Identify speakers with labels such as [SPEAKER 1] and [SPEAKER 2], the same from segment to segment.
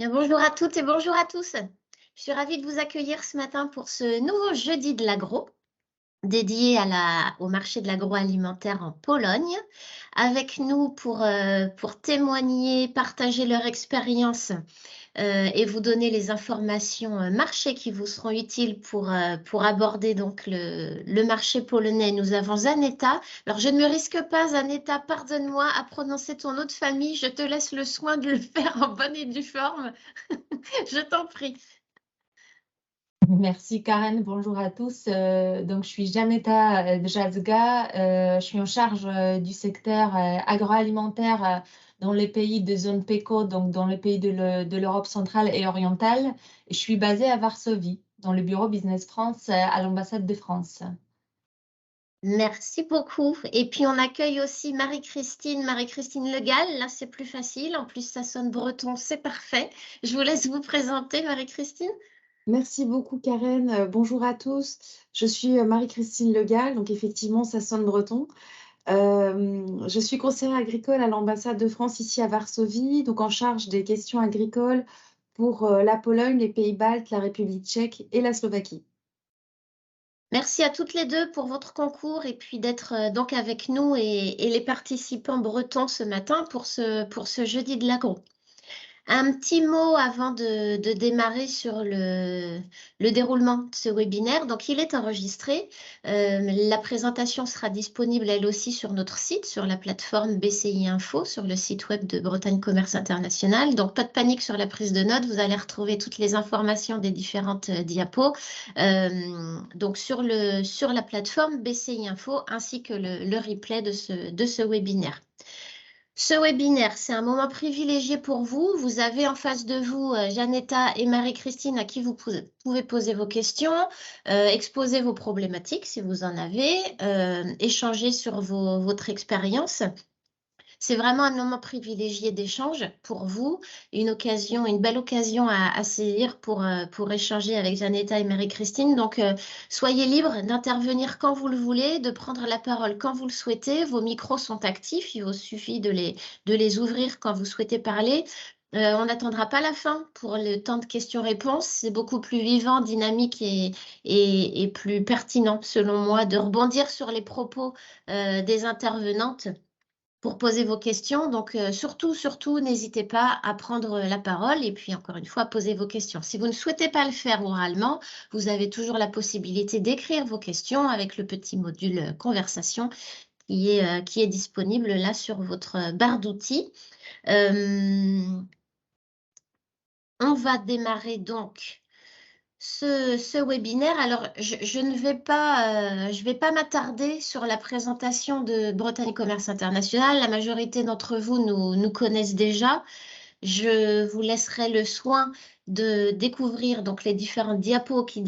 [SPEAKER 1] Bien, bonjour à toutes et bonjour à tous. Je suis ravie de vous accueillir ce matin pour ce nouveau jeudi de l'agro, dédié au marché de l'agroalimentaire en Pologne. Avec nous pour témoigner, partager leur expérience et vous donner les informations marché qui vous seront utiles pour aborder donc le marché polonais. Nous avons Zaneta. Alors, je ne me risque pas, Zaneta, pardonne-moi, à prononcer ton nom de famille. Je te laisse le soin de le faire en bonne et due forme. Je t'en prie.
[SPEAKER 2] Merci Karen, bonjour à tous. Donc je suis Janeta Djazga, je suis en charge du secteur agroalimentaire dans les pays de zone PECO, donc dans les pays de l'Europe centrale et orientale. Et je suis basée à Varsovie, dans le bureau Business France à l'ambassade de France.
[SPEAKER 1] Merci beaucoup. Et puis on accueille aussi Marie-Christine Legal. Là, c'est plus facile. En plus, ça sonne breton, c'est parfait. Je vous laisse vous présenter, Marie-Christine.
[SPEAKER 3] Merci beaucoup Karen. Bonjour à tous. Je suis Marie-Christine Legal, donc effectivement ça sonne breton. Je suis conseillère agricole à l'ambassade de France ici à Varsovie, donc en charge des questions agricoles pour la Pologne, les Pays-Baltes, la République tchèque et la Slovaquie.
[SPEAKER 1] Merci à toutes les deux pour votre concours et puis d'être donc avec nous et les participants bretons ce matin pour ce jeudi de l'agro. Un petit mot avant de démarrer sur le déroulement de ce webinaire. Donc, il est enregistré. La présentation sera disponible elle aussi sur notre site, sur la plateforme BCI Info, sur le site web de Bretagne Commerce International. Donc, pas de panique sur la prise de notes. Vous allez retrouver toutes les informations des différentes diapos. Donc, sur la plateforme BCI Info, ainsi que le replay de ce webinaire. Ce webinaire, c'est un moment privilégié pour vous. Vous avez en face de vous Janeta et Marie-Christine à qui vous pouvez poser vos questions, exposer vos problématiques si vous en avez, échanger sur votre expérience. C'est vraiment un moment privilégié d'échange pour vous, une belle occasion à saisir pour échanger avec Janeta et Marie-Christine. Donc, soyez libres d'intervenir quand vous le voulez, de prendre la parole quand vous le souhaitez. Vos micros sont actifs, il vous suffit de les ouvrir quand vous souhaitez parler. On n'attendra pas la fin pour le temps de questions-réponses. C'est beaucoup plus vivant, dynamique et plus pertinent, selon moi, de rebondir sur les propos des intervenantes pour poser vos questions. Donc, surtout, n'hésitez pas à prendre la parole et puis, encore une fois, à poser vos questions. Si vous ne souhaitez pas le faire oralement, vous avez toujours la possibilité d'écrire vos questions avec le petit module conversation qui est disponible là sur votre barre d'outils. On va démarrer donc ce webinaire. Alors, je ne vais pas m'attarder sur la présentation de Bretagne Commerce International. La majorité d'entre vous nous connaissent déjà. Je vous laisserai le soin de découvrir donc les différentes diapos qui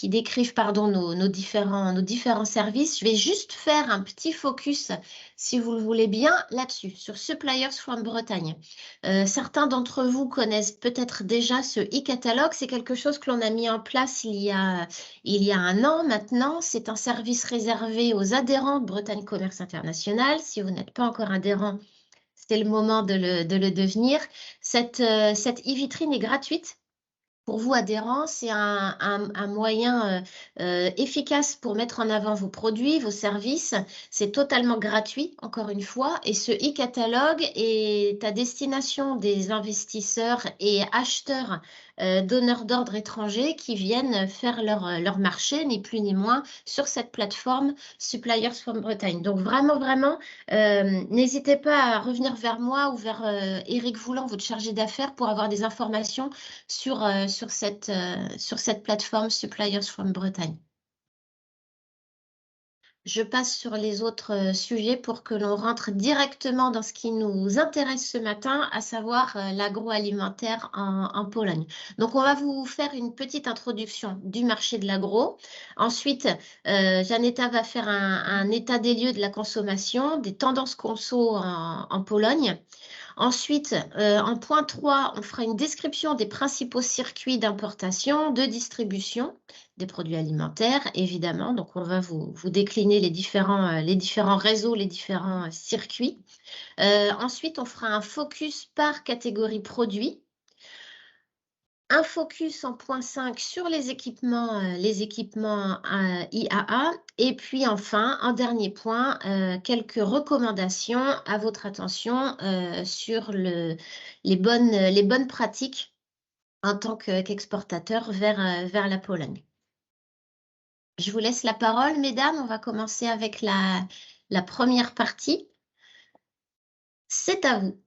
[SPEAKER 1] décrivent nos différents services. Je vais juste faire un petit focus, si vous le voulez bien, là-dessus, sur Suppliers from Bretagne. Certains d'entre vous connaissent peut-être déjà ce e-catalogue. C'est quelque chose que l'on a mis en place il y a 1 an maintenant. C'est un service réservé aux adhérents de Bretagne Commerce International. Si vous n'êtes pas encore adhérent, c'est le moment de le devenir. Cette e-vitrine est gratuite. Pour vous, adhérents, c'est un moyen efficace pour mettre en avant vos produits, vos services. C'est totalement gratuit, encore une fois. Et ce e-catalogue est à destination des investisseurs et acheteurs donneurs d'ordre étrangers qui viennent faire leur marché, ni plus ni moins, sur cette plateforme Suppliers from Bretagne. Donc vraiment, n'hésitez pas à revenir vers moi ou vers Éric Voulant, votre chargé d'affaires, pour avoir des informations sur cette plateforme Suppliers from Bretagne. Je passe sur les autres sujets pour que l'on rentre directement dans ce qui nous intéresse ce matin, à savoir l'agroalimentaire en Pologne. Donc, on va vous faire une petite introduction du marché de l'agro. Ensuite, Janeta va faire un état des lieux de la consommation, des tendances conso en Pologne. Ensuite, en point 3, on fera une description des principaux circuits d'importation, de distribution des produits alimentaires, évidemment. Donc, on va vous décliner les différents réseaux, les différents circuits. Ensuite, on fera un focus par catégorie produit. Un focus en point 5 sur les équipements IAA. Et puis enfin, en dernier point, quelques recommandations à votre attention sur les bonnes pratiques en tant qu'exportateur vers la Pologne. Je vous laisse la parole, mesdames. On va commencer avec la première partie. C'est à vous.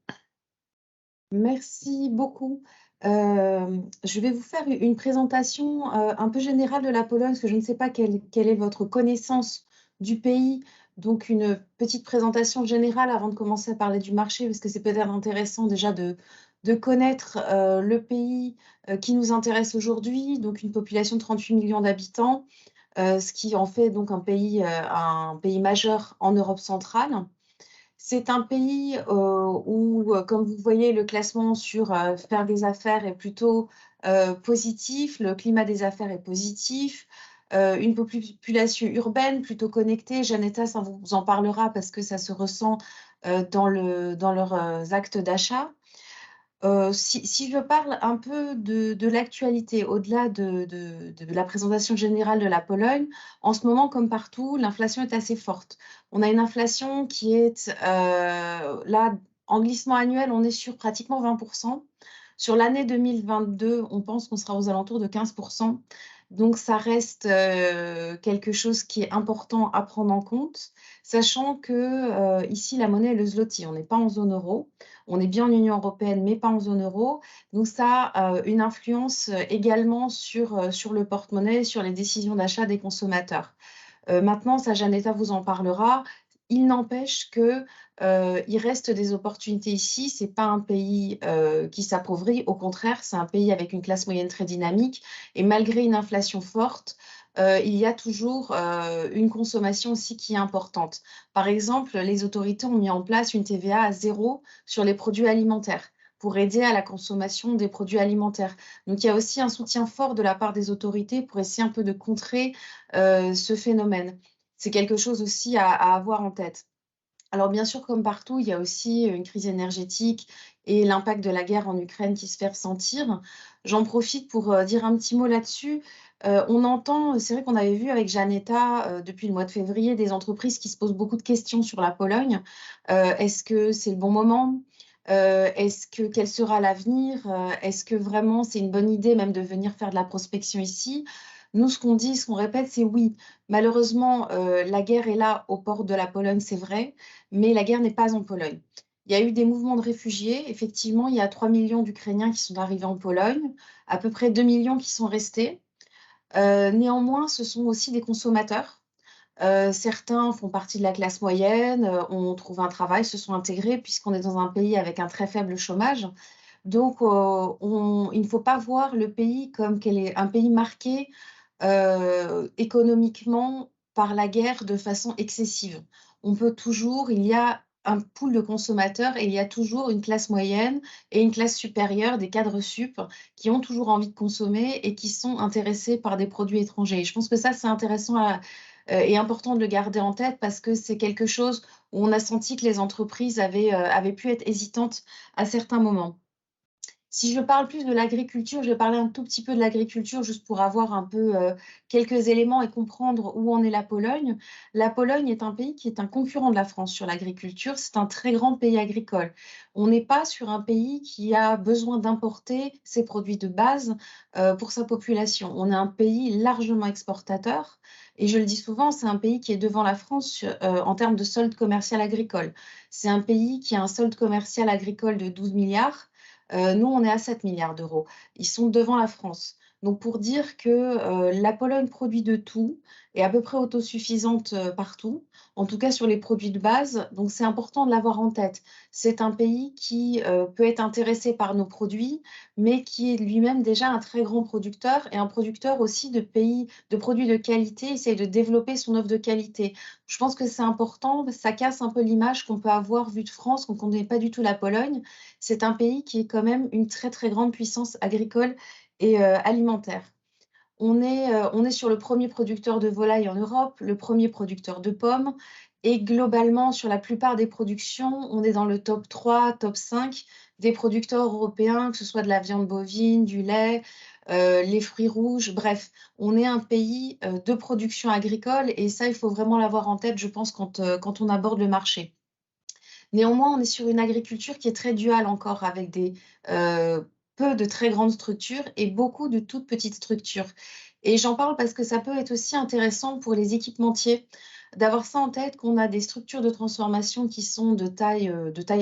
[SPEAKER 3] Merci beaucoup. Je vais vous faire une présentation un peu générale de la Pologne, parce que je ne sais pas quelle est votre connaissance du pays. Donc, une petite présentation générale avant de commencer à parler du marché, parce que c'est peut-être intéressant déjà de connaître le pays qui nous intéresse aujourd'hui. Donc, une population de 38 millions d'habitants, ce qui en fait donc un pays majeur en Europe centrale. C'est un pays où, comme vous voyez, le classement sur faire des affaires est plutôt positif, le climat des affaires est positif, une population urbaine plutôt connectée. Janetta, ça vous en parlera parce que ça se ressent dans leurs actes d'achat. Si je parle un peu de l'actualité, au-delà de la présentation générale de la Pologne, en ce moment, comme partout, l'inflation est assez forte. On a une inflation qui est là, en glissement annuel, on est sur pratiquement 20%. Sur l'année 2022, on pense qu'on sera aux alentours de 15%. Donc, ça reste quelque chose qui est important à prendre en compte, sachant que ici, la monnaie est le zloty. On n'est pas en zone euro. On est bien en Union européenne, mais pas en zone euro. Donc, ça a une influence également sur le porte-monnaie, sur les décisions d'achat des consommateurs. Maintenant, ça, Janetta vous en parlera. Il n'empêche qu'il reste des opportunités ici. Ce n'est pas un pays qui s'appauvrit. Au contraire, c'est un pays avec une classe moyenne très dynamique. Et malgré une inflation forte, il y a toujours une consommation aussi qui est importante. Par exemple, les autorités ont mis en place une TVA à 0 sur les produits alimentaires pour aider à la consommation des produits alimentaires. Donc, il y a aussi un soutien fort de la part des autorités pour essayer un peu de contrer ce phénomène. C'est quelque chose aussi à avoir en tête. Alors, bien sûr, comme partout, il y a aussi une crise énergétique et l'impact de la guerre en Ukraine qui se fait ressentir. J'en profite pour dire un petit mot là-dessus. On entend, c'est vrai qu'on avait vu avec Janetta depuis le mois de février, des entreprises qui se posent beaucoup de questions sur la Pologne. Est-ce que c'est le bon moment? Quel sera l'avenir? Est-ce que vraiment c'est une bonne idée même de venir faire de la prospection ici? Nous, ce qu'on dit, ce qu'on répète, c'est oui. Malheureusement, la guerre est là aux portes de la Pologne, c'est vrai, mais la guerre n'est pas en Pologne. Il y a eu des mouvements de réfugiés. Effectivement, il y a 3 millions d'Ukrainiens qui sont arrivés en Pologne, à peu près 2 millions qui sont restés. Néanmoins, ce sont aussi des consommateurs. Certains font partie de la classe moyenne, ont trouvé un travail, se sont intégrés puisqu'on est dans un pays avec un très faible chômage. Donc, il ne faut pas voir le pays comme un pays marqué économiquement par la guerre de façon excessive. Il y a un pool de consommateurs et il y a toujours une classe moyenne et une classe supérieure, des cadres sup, qui ont toujours envie de consommer et qui sont intéressés par des produits étrangers. Je pense que ça, c'est intéressant et important de le garder en tête parce que c'est quelque chose où on a senti que les entreprises avaient pu être hésitantes à certains moments. Si je parle plus de l'agriculture, je vais parler un tout petit peu de l'agriculture juste pour avoir un peu quelques éléments et comprendre où en est la Pologne. La Pologne est un pays qui est un concurrent de la France sur l'agriculture. C'est un très grand pays agricole. On n'est pas sur un pays qui a besoin d'importer ses produits de base pour sa population. On est un pays largement exportateur. Et je le dis souvent, c'est un pays qui est devant la France en termes de solde commercial agricole. C'est un pays qui a un solde commercial agricole de 12 milliards. Nous, on est à 7 milliards d'euros. Ils sont devant la France. Donc, pour dire que la Pologne produit de tout, est à peu près autosuffisante partout. en tout cas sur les produits de base. Donc, c'est important de l'avoir en tête. C'est un pays qui peut être intéressé par nos produits, mais qui est lui-même déjà un très grand producteur et un producteur aussi de produits de qualité, essaye de développer son offre de qualité. Je pense que c'est important, ça casse un peu l'image qu'on peut avoir vue de France quand on ne connaît pas du tout la Pologne. C'est un pays qui est quand même une très très grande puissance agricole et alimentaire. On est sur le premier producteur de volaille en Europe, le premier producteur de pommes, et globalement, sur la plupart des productions, on est dans le top 3, top 5 des producteurs européens, que ce soit de la viande bovine, du lait, les fruits rouges, bref, on est un pays de production agricole, et ça, il faut vraiment l'avoir en tête, je pense, quand on aborde le marché. Néanmoins, on est sur une agriculture qui est très duale encore, avec peu de très grandes structures et beaucoup de toutes petites structures. Et j'en parle parce que ça peut être aussi intéressant pour les équipementiers d'avoir ça en tête, qu'on a des structures de transformation qui sont de taille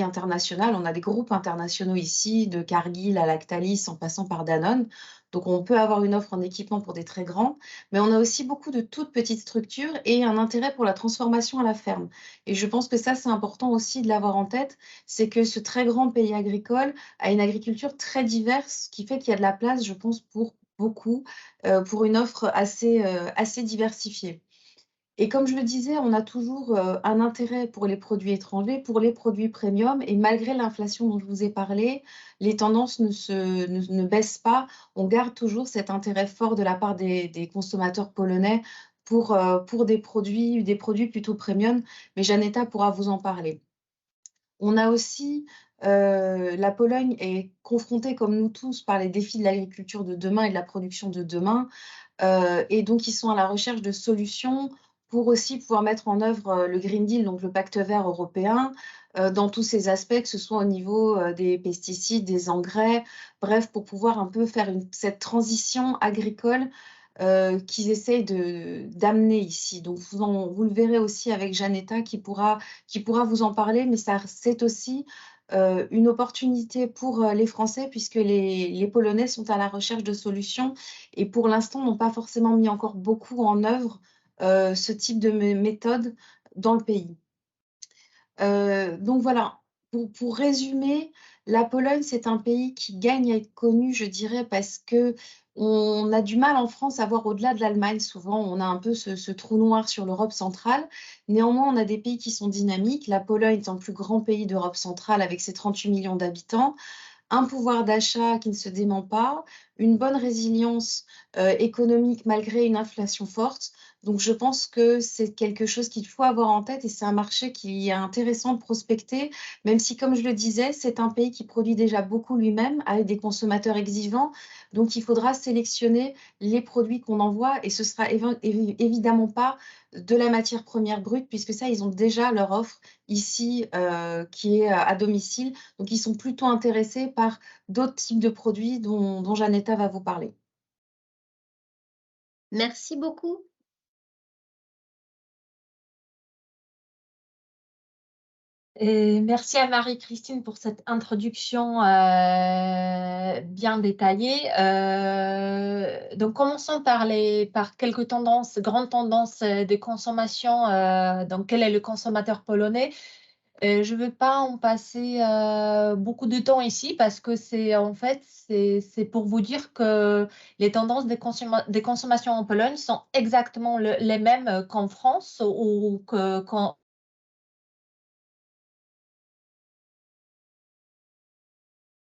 [SPEAKER 3] internationale. On a des groupes internationaux ici, de Cargill à Lactalis, en passant par Danone. Donc, on peut avoir une offre en équipement pour des très grands, mais on a aussi beaucoup de toutes petites structures et un intérêt pour la transformation à la ferme. Et je pense que ça, c'est important aussi de l'avoir en tête, c'est que ce très grand pays agricole a une agriculture très diverse, qui fait qu'il y a de la place, je pense, pour beaucoup, pour une offre assez diversifiée. Et comme je le disais, on a toujours un intérêt pour les produits étrangers, pour les produits premium, et malgré l'inflation dont je vous ai parlé, les tendances ne baissent pas. On garde toujours cet intérêt fort de la part des consommateurs polonais pour des produits plutôt premium, mais Janeta pourra vous en parler. On a aussi, la Pologne est confrontée, comme nous tous, par les défis de l'agriculture de demain et de la production de demain. Et donc, ils sont à la recherche de solutions pour aussi pouvoir mettre en œuvre le Green Deal, donc le pacte vert européen, dans tous ses aspects, que ce soit au niveau des pesticides, des engrais, bref, pour pouvoir un peu faire cette transition agricole qu'ils essayent d'amener ici. Donc, vous le verrez aussi avec Janeta qui pourra vous en parler, mais c'est aussi une opportunité pour les Français, puisque les Polonais sont à la recherche de solutions et pour l'instant n'ont pas forcément mis encore beaucoup en œuvre ce type de méthode dans le pays. Donc voilà, pour résumer, la Pologne, c'est un pays qui gagne à être connu, je dirais, parce que on a du mal en France à voir au-delà de l'Allemagne. Souvent, on a un peu ce trou noir sur l'Europe centrale. Néanmoins, on a des pays qui sont dynamiques. La Pologne est le plus grand pays d'Europe centrale avec ses 38 millions d'habitants, un pouvoir d'achat qui ne se dément pas, une bonne résilience économique malgré une inflation forte. Donc, je pense que c'est quelque chose qu'il faut avoir en tête et c'est un marché qui est intéressant de prospecter, même si, comme je le disais, c'est un pays qui produit déjà beaucoup lui-même avec des consommateurs exigeants. Donc, il faudra sélectionner les produits qu'on envoie et ce sera évidemment pas de la matière première brute, puisque ça, ils ont déjà leur offre ici qui est à domicile. Donc, ils sont plutôt intéressés par d'autres types de produits dont Janeta va vous parler.
[SPEAKER 1] Merci beaucoup.
[SPEAKER 2] Et merci à Marie-Christine pour cette introduction bien détaillée. Donc, commençons par quelques grandes tendances de consommation. Donc, quel est le consommateur polonais? Je ne veux pas en passer beaucoup de temps ici parce que c'est pour vous dire que les tendances des consommations en Pologne sont exactement les mêmes qu'en France ou qu'en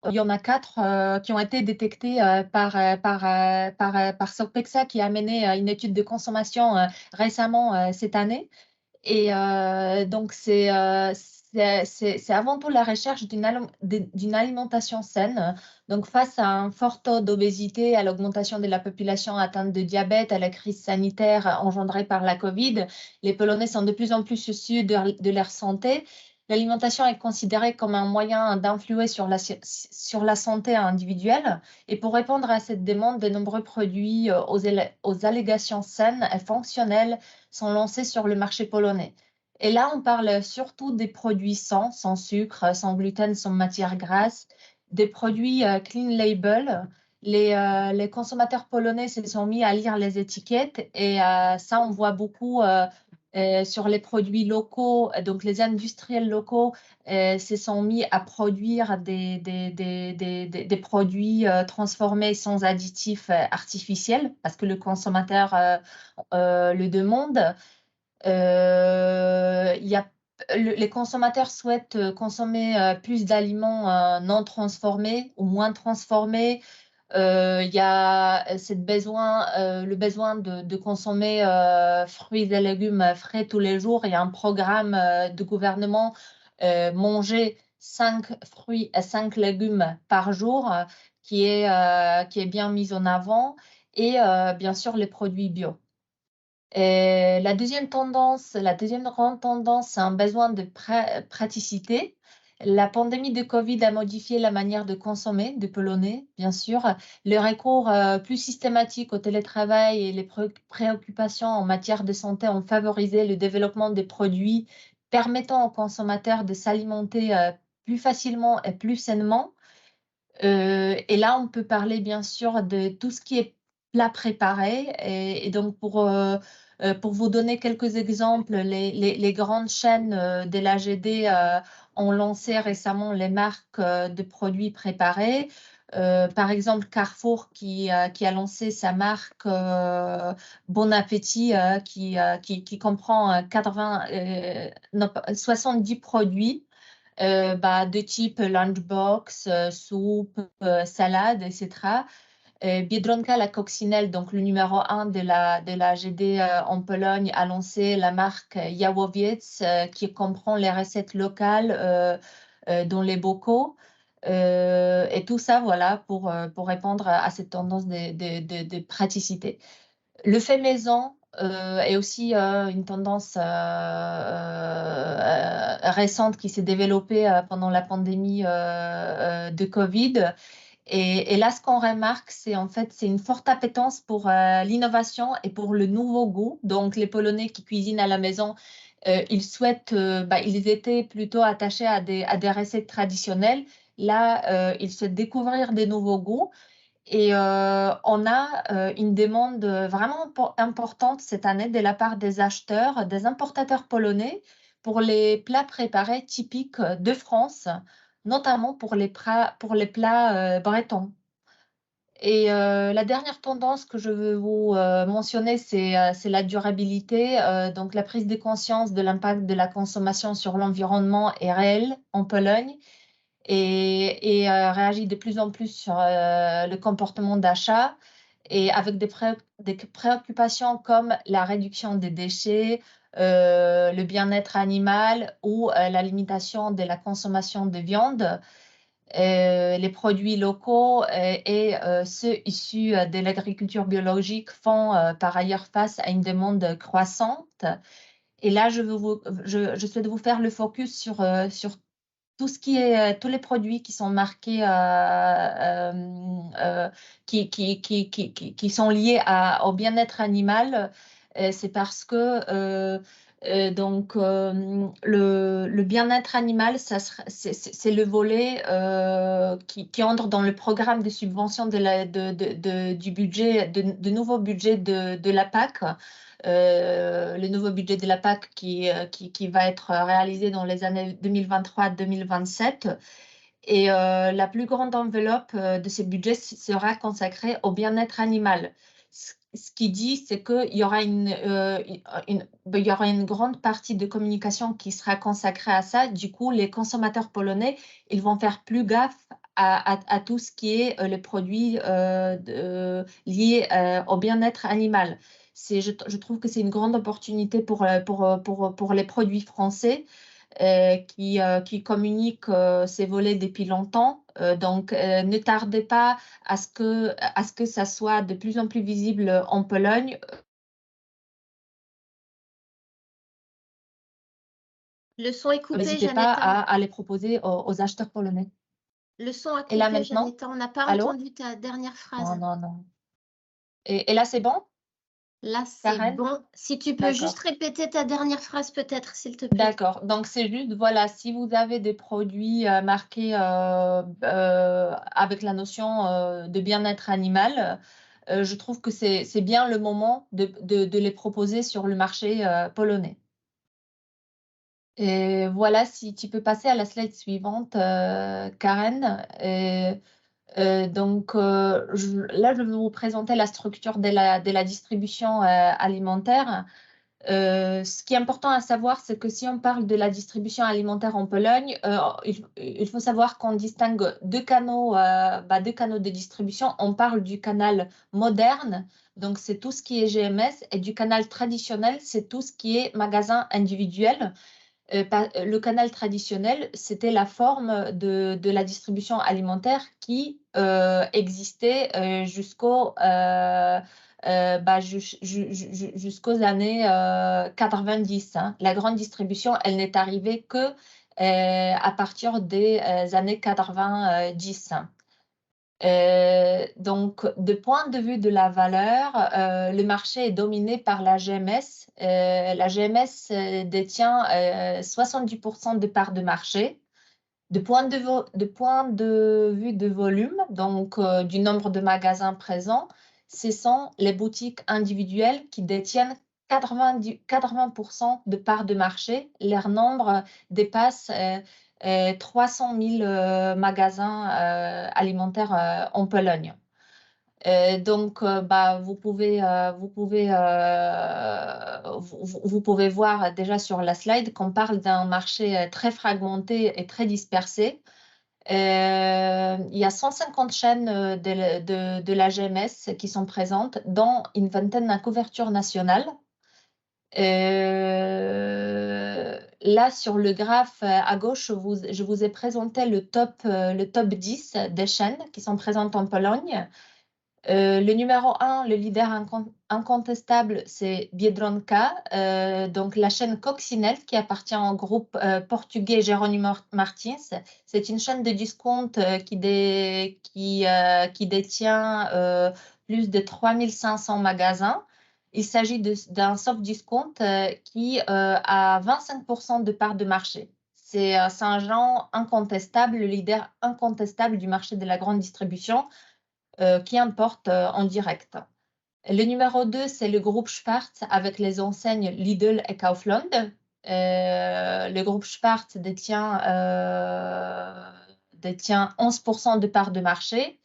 [SPEAKER 2] il y en a 4 qui ont été détectés par Sopexa qui a mené une étude de consommation récemment cette année. Et donc, c'est avant tout la recherche d'une alimentation saine. Donc, face à un fort taux d'obésité, à l'augmentation de la population atteinte de diabète, à la crise sanitaire engendrée par la Covid, les Polonais sont de plus en plus soucieux de leur santé. L'alimentation est considérée comme un moyen d'influer sur la santé individuelle. Et pour répondre à cette demande, de nombreux produits aux allégations saines et fonctionnelles sont lancés sur le marché polonais. Et là, on parle surtout des produits sans sucre, sans gluten, sans matière grasse, des produits clean label. Les consommateurs polonais se sont mis à lire les étiquettes et ça, on voit beaucoup sur les produits locaux. Donc, les industriels locaux se sont mis à produire des produits transformés sans additifs artificiels parce que le consommateur le demande. Les consommateurs souhaitent consommer plus d'aliments non transformés ou moins transformés. Il y a le besoin de consommer fruits et légumes frais tous les jours. Il y a un programme de gouvernement, manger 5 fruits et 5 légumes par jour, qui est bien mis en avant, et bien sûr les produits bio. Et la deuxième grande tendance, c'est un besoin de praticité. La pandémie de Covid a modifié la manière de consommer des Polonais, bien sûr. Le recours plus systématique au télétravail et les préoccupations en matière de santé ont favorisé le développement des produits permettant aux consommateurs de s'alimenter plus facilement et plus sainement. Et là, on peut parler bien sûr de tout ce qui est plat préparé. Et donc, pour vous donner quelques exemples, les grandes chaînes de l'AGD ont lancé récemment les marques de produits préparés. Par exemple, Carrefour qui a lancé sa marque Bon Appétit qui comprend 70 produits de type lunchbox, soupe, salade, etc. Biedronka, la coccinelle, donc le numéro 1 de la GD en Pologne, a lancé la marque Jałowiec qui comprend les recettes locales dans les bocaux. Et tout ça, voilà, pour répondre à cette tendance de praticité. Le fait maison est aussi une tendance récente qui s'est développée pendant la pandémie de Covid. Et là, ce qu'on remarque, c'est une forte appétence pour l'innovation et pour le nouveau goût. Donc, les Polonais qui cuisinent à la maison, ils étaient plutôt attachés à des recettes traditionnelles. Là, ils souhaitent découvrir des nouveaux goûts. Et on a une demande vraiment importante cette année de la part des acheteurs, des importateurs polonais pour les plats préparés typiques de France, notamment pour les plats bretons. Et la dernière tendance que je veux vous mentionner, c'est la durabilité. Donc, la prise de conscience de l'impact de la consommation sur l'environnement est réelle en Pologne et réagit de plus en plus sur le comportement d'achat et avec des préoccupations comme la réduction des déchets, le bien-être animal ou la limitation de la consommation de viande. Les produits locaux et ceux issus de l'agriculture biologique font par ailleurs face à une demande croissante. Et là, je souhaite vous faire le focus sur tout ce qui est tous les produits qui sont marqués qui sont liés au bien-être animal. C'est parce que le bien-être animal, c'est le volet qui entre dans le programme de subvention du budget, de nouveau budget de la PAC. Le nouveau budget de la PAC qui va être réalisé dans les années 2023-2027. Et la plus grande enveloppe de ce budget sera consacrée au bien-être animal. Ce qui dit, c'est qu'il y aura une grande partie de communication qui sera consacrée à ça. Du coup, les consommateurs polonais, ils vont faire plus gaffe à tout ce qui est les produits liés au bien-être animal. Je trouve que c'est une grande opportunité pour les produits français qui communiquent ces volets depuis longtemps. Donc, ne tardez pas à ce que ça soit de plus en plus visible en Pologne.
[SPEAKER 1] Le son est coupé,
[SPEAKER 2] N'hésitez pas
[SPEAKER 1] Janetta.
[SPEAKER 2] à les proposer aux acheteurs polonais.
[SPEAKER 1] Le son a
[SPEAKER 2] Et là
[SPEAKER 1] coupé,
[SPEAKER 2] maintenant,
[SPEAKER 1] Janetta. On n'a pas
[SPEAKER 2] allô?
[SPEAKER 1] entendu ta dernière phrase.
[SPEAKER 2] Non. Et là, c'est bon?
[SPEAKER 1] Là, c'est
[SPEAKER 2] Karen?
[SPEAKER 1] bon. Si tu peux
[SPEAKER 2] D'accord.
[SPEAKER 1] juste répéter ta dernière phrase, peut-être, s'il te plaît.
[SPEAKER 2] D'accord. Donc, c'est juste, voilà, si vous avez des produits marqués avec la notion de bien-être animal, je trouve que c'est bien le moment de les proposer sur le marché polonais. Et voilà, si tu peux passer à la slide suivante, Karen. Donc là, je vais vous présenter la structure de la distribution alimentaire. Ce qui est important à savoir, c'est que si on parle de la distribution alimentaire en Pologne, il faut savoir qu'on distingue deux canaux de distribution. On parle du canal moderne, donc c'est tout ce qui est GMS, et du canal traditionnel, c'est tout ce qui est magasin individuel. Le canal traditionnel, c'était la forme de la distribution alimentaire qui existait jusqu'aux années 90. Hein. La grande distribution, elle n'est arrivée que à partir des années 90. Donc, de point de vue de la valeur, le marché est dominé par la GMS. La GMS détient 70% de parts de marché. De point de vue de volume, donc du nombre de magasins présents, ce sont les boutiques individuelles qui détiennent 80% de parts de marché. Leur nombre dépasse 300 000 magasins alimentaires en Pologne. Donc, vous pouvez voir déjà sur la slide qu'on parle d'un marché très fragmenté et très dispersé. Il y a 150 chaînes de la GMS qui sont présentes, dont une vingtaine de couverture nationale. Là, sur le graphe à gauche, je vous ai présenté le top 10 des chaînes qui sont présentes en Pologne. Le numéro 1, le leader incontestable, c'est Biedronka, donc la chaîne Coccinelle qui appartient au groupe portugais Jerónimo Martins. C'est une chaîne de discount qui détient plus de 3500 magasins. Il s'agit d'un soft discount qui a 25% de part de marché. C'est Saint-Jean incontestable, le leader incontestable du marché de la grande distribution. Qui importe en direct. Le numéro 2, c'est le groupe Spar avec les enseignes Lidl et Kaufland. Le groupe Spar détient 11% de part de marché.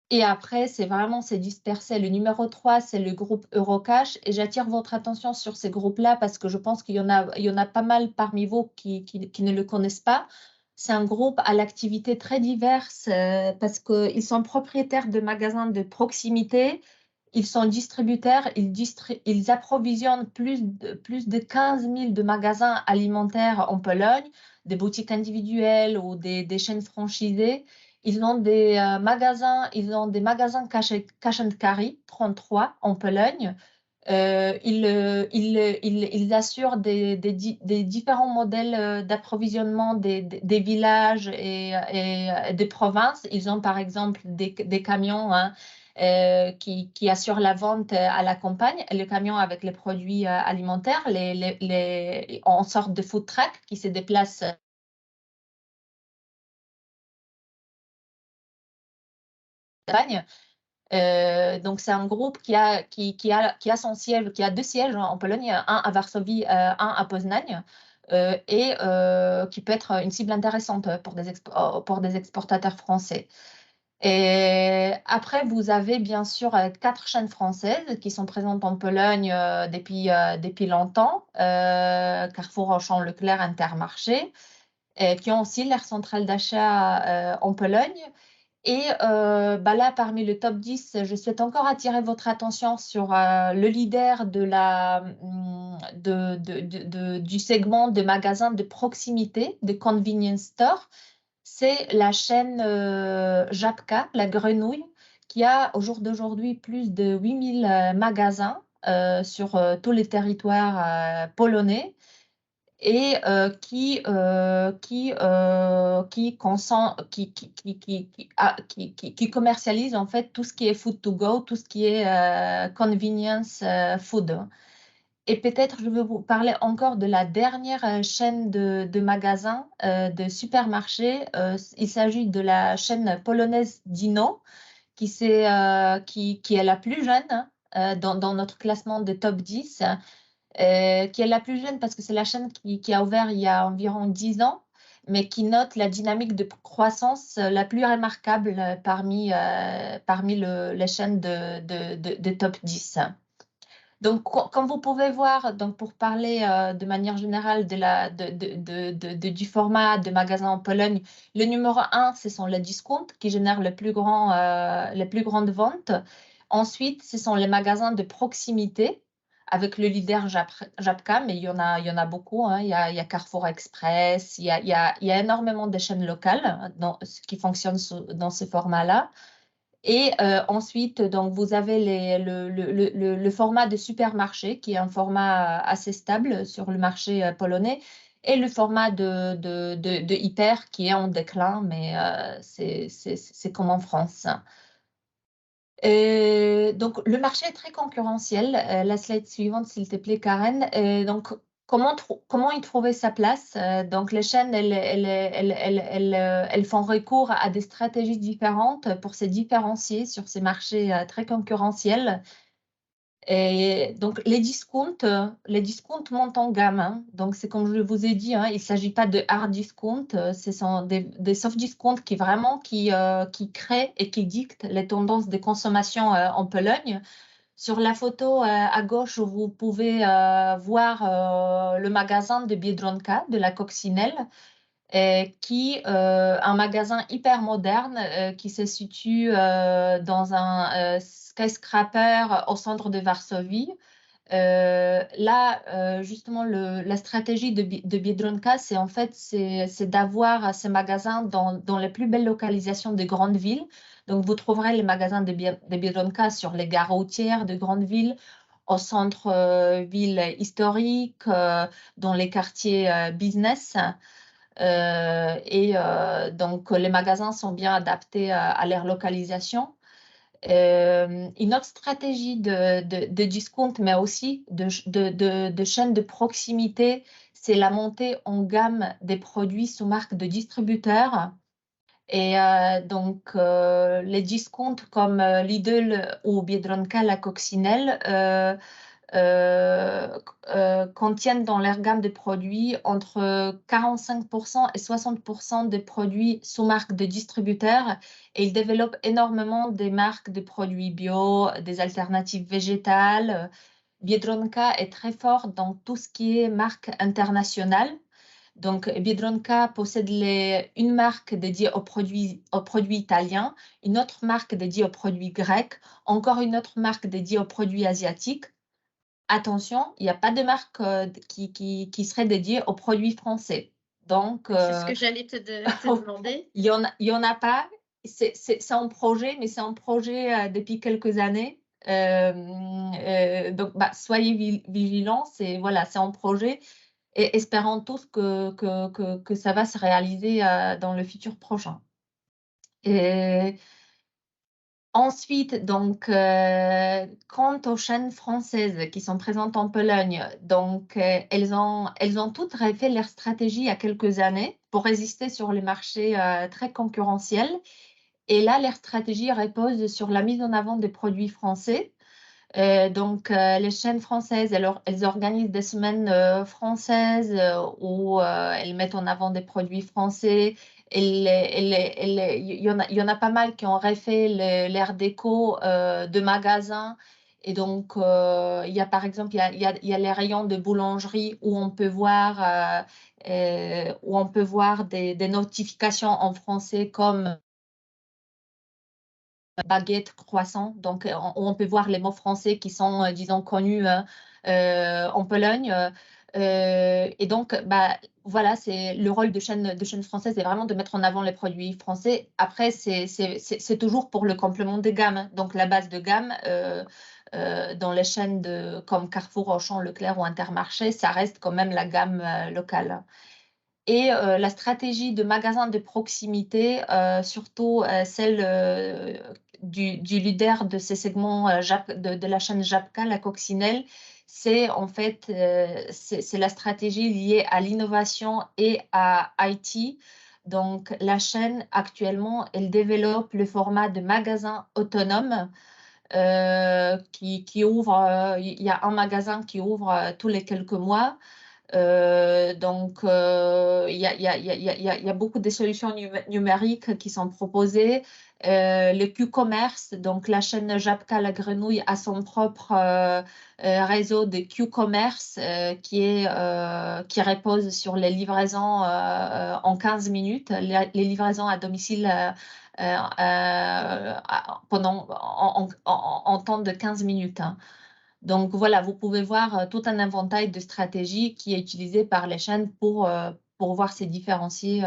[SPEAKER 2] Et après, c'est dispersé. Le numéro 3, c'est le groupe Eurocash. Et j'attire votre attention sur ces groupes-là parce que je pense qu'il y en a pas mal parmi vous qui ne le connaissent pas. C'est un groupe à l'activité très diverse parce qu'ils sont propriétaires de magasins de proximité. Ils sont distributeurs, ils approvisionnent plus de 15 000 de magasins alimentaires en Pologne, des boutiques individuelles ou des chaînes franchisées. Ils ont des magasins cash and carry, 33 en Pologne. Ils assurent des différents modèles d'approvisionnement des villages et des provinces. Ils ont par exemple des camions qui assurent la vente à la campagne, le camion avec les produits alimentaires, en sorte de food truck qui se déplacent donc c'est un groupe qui a son siège, qui a deux sièges en Pologne, un à Varsovie, un à Poznań, et qui peut être une cible intéressante pour des exportateurs français. Et après, vous avez bien sûr 4 chaînes françaises qui sont présentes en Pologne depuis longtemps, Carrefour, Auchan, Leclerc, Intermarché, qui ont aussi leur centrale d'achat en Pologne. Et là, parmi le top 10, je souhaite encore attirer votre attention sur le leader du segment de magasins de proximité, de convenience store. C'est la chaîne Żabka, la grenouille, qui a au jour d'aujourd'hui plus de 8000 magasins sur tous les territoires polonais et qui commercialise en fait tout ce qui est food to go, tout ce qui est convenience food. Et peut-être je vais vous parler encore de la dernière chaîne de magasins, de supermarchés. Il s'agit de la chaîne polonaise Dino, qui est la plus jeune dans notre classement de top 10. qui est la plus jeune parce que c'est la chaîne qui a ouvert il y a environ 10 ans, mais qui note la dynamique de croissance la plus remarquable parmi les chaînes de top 10. Donc, comme vous pouvez voir, donc pour parler de manière générale du format de magasin en Pologne, le numéro 1, ce sont les discounts qui génèrent les plus grandes ventes. Ensuite, ce sont les magasins de proximité avec le leader Żabka, mais il y en a beaucoup. Hein. Il y a Carrefour Express, il y a énormément de chaînes locales qui fonctionnent dans ce format-là. Et ensuite, donc, vous avez le format de supermarché, qui est un format assez stable sur le marché polonais, et le format de hyper, qui est en déclin, mais c'est comme en France. Donc, le marché est très concurrentiel. La slide suivante, s'il te plaît, Karen. Donc, comment y trouver sa place? Donc, les chaînes, elles font recours à des stratégies différentes pour se différencier sur ces marchés très concurrentiels. Et donc, les discounts montent en gamme. Hein. Donc, c'est comme je vous ai dit, hein, il ne s'agit pas de hard discount, ce sont des soft discounts qui créent et qui dictent les tendances de consommation en Pologne. Sur la photo à gauche, vous pouvez voir le magasin de Biedronka, de la Coccinelle, un magasin hyper moderne qui se situe dans un skyscraper au centre de Varsovie. Là, justement, la stratégie de Biedronka, c'est d'avoir ces magasins dans les plus belles localisations des grandes villes. Donc, vous trouverez les magasins de Biedronka sur les gares routières de grandes villes, au centre-ville historique, dans les quartiers business. Donc, les magasins sont bien adaptés à leur localisation. Une autre stratégie de discount, mais aussi de chaîne de proximité, c'est la montée en gamme des produits sous marque de distributeurs. Et donc, les discounts comme Lidl ou Biedronka, la Coccinelle, contiennent dans leur gamme de produits entre 45% et 60% de produits sous marque de distributeurs et ils développent énormément des marques de produits bio, des alternatives végétales. Biedronka est très fort dans tout ce qui est marque internationale. Donc, Biedronka possède une marque dédiée aux produits italiens, une autre marque dédiée aux produits grecs, encore une autre marque dédiée aux produits asiatiques. Attention, il n'y a pas de marque qui serait dédiée aux produits français. Donc,
[SPEAKER 1] c'est ce que j'allais te demander.
[SPEAKER 2] Il y en a pas. C'est en projet, mais c'est en projet depuis quelques années. Donc, soyez vigilants. C'est en projet et espérons tous que ça va se réaliser dans le futur prochain. Et ensuite, donc, quant aux chaînes françaises qui sont présentes en Pologne, donc, elles ont toutes refait leur stratégie il y a quelques années pour résister sur les marchés très concurrentiels. Et là, leur stratégie repose sur la mise en avant des produits français. Donc, les chaînes françaises, elles organisent des semaines françaises où elles mettent en avant des produits français. Il y en a pas mal qui ont refait l'air déco de magasins. Et donc, il y a par exemple, il y a les rayons de boulangerie où on peut voir des notifications en français comme baguette, croissant. Donc, on peut voir les mots français qui sont, disons, connus en Pologne. Et donc, voilà, c'est le rôle de chaîne française, c'est vraiment de mettre en avant les produits français. Après, c'est toujours pour le complément des gammes. Donc, la base de gamme dans les chaînes comme Carrefour, Auchan, Leclerc ou Intermarché, ça reste quand même la gamme locale. Et la stratégie de magasin de proximité, surtout celle du leader de ces segments de la chaîne Żabka, la Coccinelle, c'est en fait c'est la stratégie liée à l'innovation et à IT. Donc, la chaîne, actuellement, elle développe le format de magasin autonome. qui ouvre, il y a un magasin qui ouvre tous les quelques mois. Donc, il y a beaucoup de solutions numériques qui sont proposées. Le Q-commerce, donc la chaîne Japka La Grenouille a son propre réseau de Q-commerce qui repose sur les livraisons en 15 minutes, les livraisons à domicile en temps de 15 minutes. Hein. Donc voilà, vous pouvez voir tout un éventail de stratégies qui est utilisé par les chaînes pour voir se différencier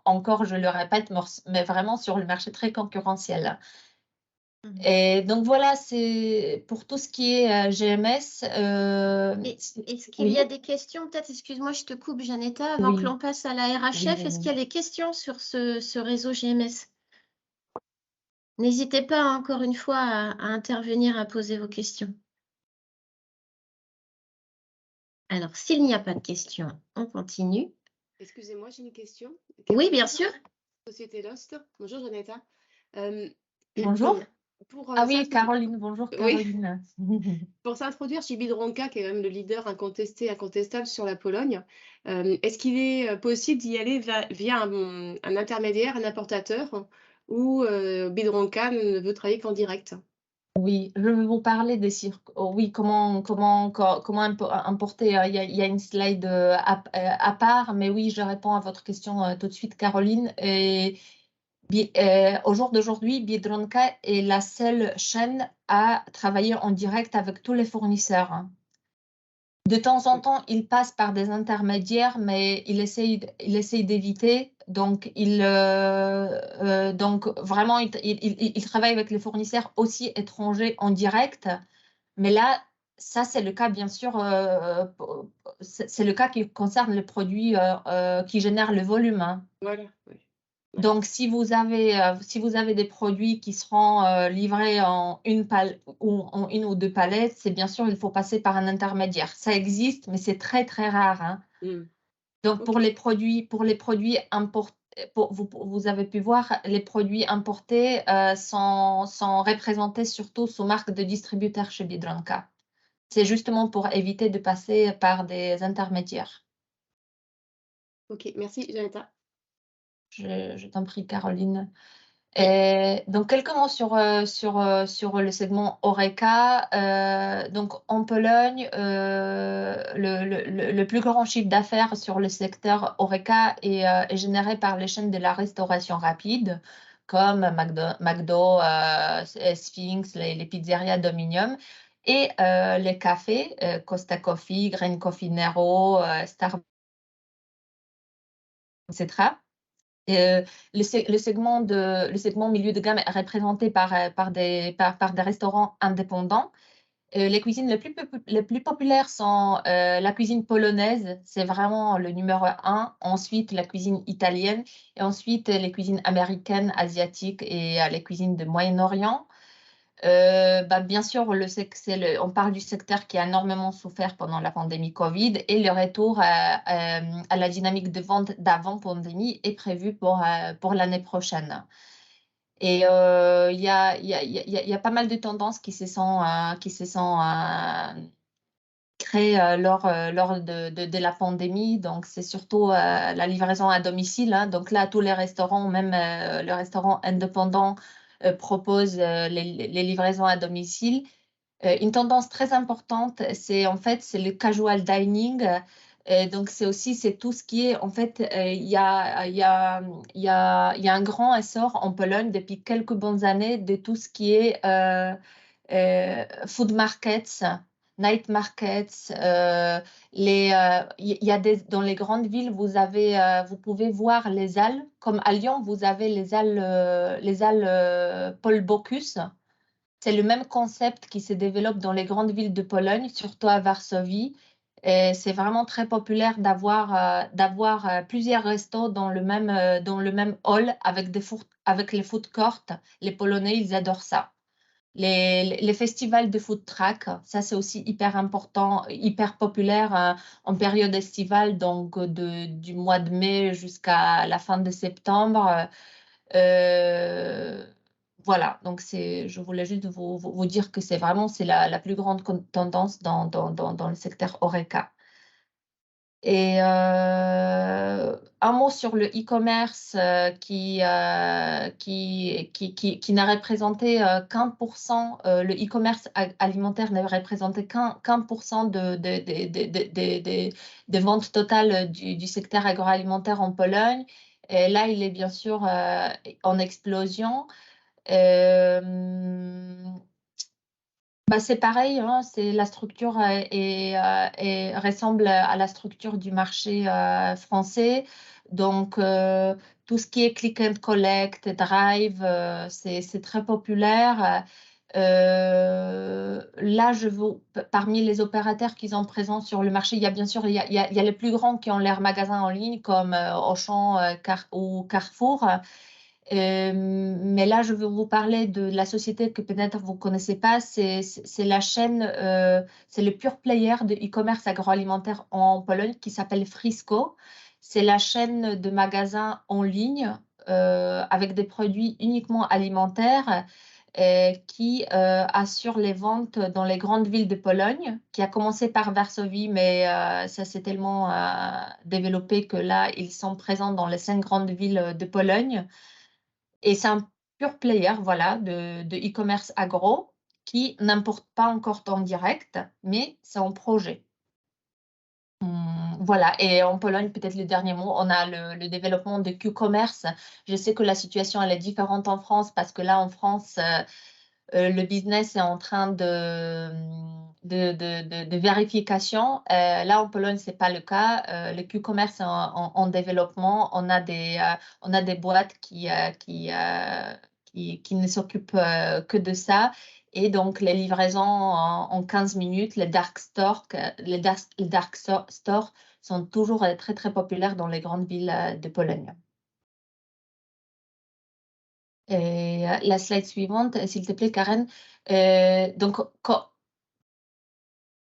[SPEAKER 2] encore, je le répète, mais vraiment sur le marché très concurrentiel. Et donc voilà, c'est pour tout ce qui est GMS.
[SPEAKER 1] Est-ce qu'il y a des questions? Peut-être, excuse-moi, je te coupe, Janetta, avant que l'on passe à la RHF. Est-ce qu'il y a des questions sur ce réseau GMS? N'hésitez pas encore une fois à intervenir, à poser vos questions. Alors, s'il n'y a pas de questions, on continue.
[SPEAKER 4] Excusez-moi, j'ai une question.
[SPEAKER 1] Oui, bien sûr.
[SPEAKER 4] Société Lost. Bonjour, Janetta.
[SPEAKER 2] Bonjour. Ah oui, Caroline, bonjour
[SPEAKER 4] Caroline. Oui. Pour s'introduire chez Biedronka, qui est quand même le leader incontestable sur la Pologne, est-ce qu'il est possible d'y aller via un intermédiaire, un importateur, ou Biedronka ne veut travailler qu'en direct?
[SPEAKER 2] Oui, je vais vous parler des oui, comment importer. Il y a une slide à part, mais oui, je réponds à votre question tout de suite, Caroline. Et, au jour d'aujourd'hui, Biedronka est la seule chaîne à travailler en direct avec tous les fournisseurs. Hein. De temps en temps, il passe par des intermédiaires, mais il essaye d'éviter. Donc, donc vraiment, il travaille avec les fournisseurs aussi étrangers en direct. Mais là, ça, c'est le cas, bien sûr, c'est le cas qui concerne les produits qui génèrent le volume. Hein.
[SPEAKER 4] Voilà, oui.
[SPEAKER 2] Donc, si vous avez des produits qui seront livrés en une ou deux palettes, c'est bien sûr, il faut passer par un intermédiaire. Ça existe, mais c'est très, très rare. Hein. Donc, pour les produits importés, vous avez pu voir, les produits importés sont représentés surtout sous marque de distributeur chez Biedronka. C'est justement pour éviter de passer par des intermédiaires.
[SPEAKER 4] Ok, merci, Janetta.
[SPEAKER 2] Je t'en prie, Caroline. Et donc, quelques mots sur le segment Horeca. Donc, en Pologne, le plus grand chiffre d'affaires sur le secteur Horeca est généré par les chaînes de la restauration rapide, comme McDo, Sphinx, les pizzerias Dominium, et les cafés, Costa Coffee, Green Coffee Nero, Starbucks, etc. Le segment milieu de gamme est représenté par des restaurants indépendants. Les cuisines les plus populaires sont la cuisine polonaise, c'est vraiment le numéro 1. Ensuite, la cuisine italienne et ensuite les cuisines américaines, asiatiques et les cuisines de Moyen-Orient. Bien sûr, on parle du secteur qui a énormément souffert pendant la pandémie Covid et le retour à la dynamique de vente d'avant pandémie est prévu pour l'année prochaine. Et il y a pas mal de tendances qui se sont créées lors de la pandémie. Donc, c'est surtout la livraison à domicile. Hein. Donc là, tous les restaurants, même le restaurant indépendant, propose les livraisons à domicile. Une tendance très importante, c'est le casual dining. Donc, c'est tout ce qui est, en fait, il y a un grand essor en Pologne depuis quelques bonnes années de tout ce qui est food markets, night markets. Dans les grandes villes, vous pouvez voir les halles. Comme à Lyon, vous avez les halles Paul Bocuse. C'est le même concept qui se développe dans les grandes villes de Pologne, surtout à Varsovie. C'est vraiment très populaire d'avoir plusieurs restos dans le même hall avec les food courts. Les Polonais, ils adorent ça. Les festivals de food truck, ça c'est aussi hyper important, hyper populaire en période estivale, donc du mois de mai jusqu'à la fin de septembre. voilà, donc je voulais juste vous dire que c'est la plus grande tendance dans le secteur HoReCa. Et un mot sur le e-commerce qui n'a représenté qu'un pour cent, le e-commerce alimentaire n'a représenté qu'un pour cent des ventes totales du secteur agroalimentaire en Pologne. Et là, il est bien sûr en explosion. C'est pareil, hein, la structure ressemble à la structure du marché français. Donc, tout ce qui est click and collect, drive, c'est très populaire. Là, parmi les opérateurs qui sont présents sur le marché, il y a bien sûr il y a les plus grands qui ont leurs magasins en ligne comme Auchan ou Carrefour. Mais là, je veux vous parler de la société que peut-être vous ne connaissez pas. C'est la chaîne, c'est le pure player de e-commerce agroalimentaire en Pologne qui s'appelle Frisco. C'est la chaîne de magasins en ligne avec des produits uniquement alimentaires qui assure les ventes dans les grandes villes de Pologne, qui a commencé par Varsovie, mais ça s'est tellement développé que là, ils sont présents dans les 5 grandes villes de Pologne. Et c'est un pure player, voilà, de e-commerce agro qui n'importe pas encore en direct, mais c'est en projet. Voilà, et en Pologne, peut-être le dernier mot, on a le développement de Q-commerce. Je sais que la situation, elle est différente en France parce que là, en France, le business est en train de vérification. Là, en Pologne, ce n'est pas le cas. Le Q-commerce est en développement. On a des boîtes qui ne s'occupent que de ça. Et donc, les livraisons en 15 minutes, les dark stores sont toujours très, très populaires dans les grandes villes de Pologne. Et la slide suivante, s'il te plaît, Karen. Donc,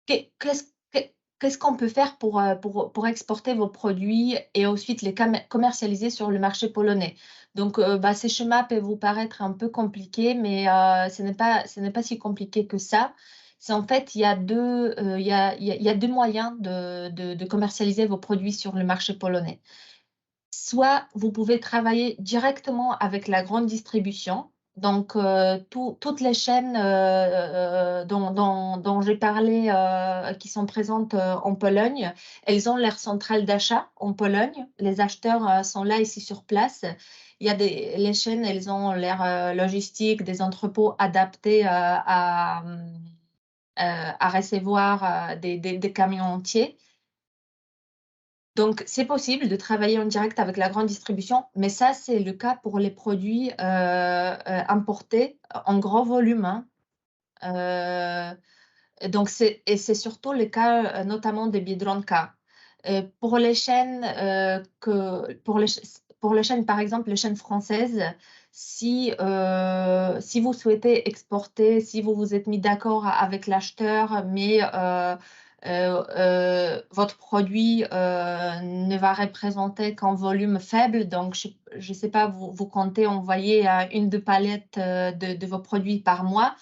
[SPEAKER 2] qu'est-ce qu'on peut faire pour exporter vos produits et ensuite les commercialiser sur le marché polonais? Donc, ces schémas peuvent vous paraître un peu compliqués, mais ce n'est pas si compliqué que ça. C'est en fait, il y a deux moyens de commercialiser vos produits sur le marché polonais. Soit vous pouvez travailler directement avec la grande distribution. Donc, toutes les chaînes dont j'ai parlé, qui sont présentes en Pologne, elles ont leur centrale d'achat en Pologne. Les acheteurs sont là ici sur place. Il y a les chaînes, elles ont leur logistique, des entrepôts adaptés à recevoir des camions entiers. Donc, c'est possible de travailler en direct avec la grande distribution, mais ça, c'est le cas pour les produits importés en gros volume. Donc, c'est surtout le cas notamment de Biedronka. Pour les chaînes, par exemple, les chaînes françaises, si vous souhaitez exporter, si vous vous êtes mis d'accord avec l'acheteur, mais votre produit ne va représenter qu'un volume faible, donc je ne sais pas, vous comptez envoyer 1-2 palettes de vos produits par mois.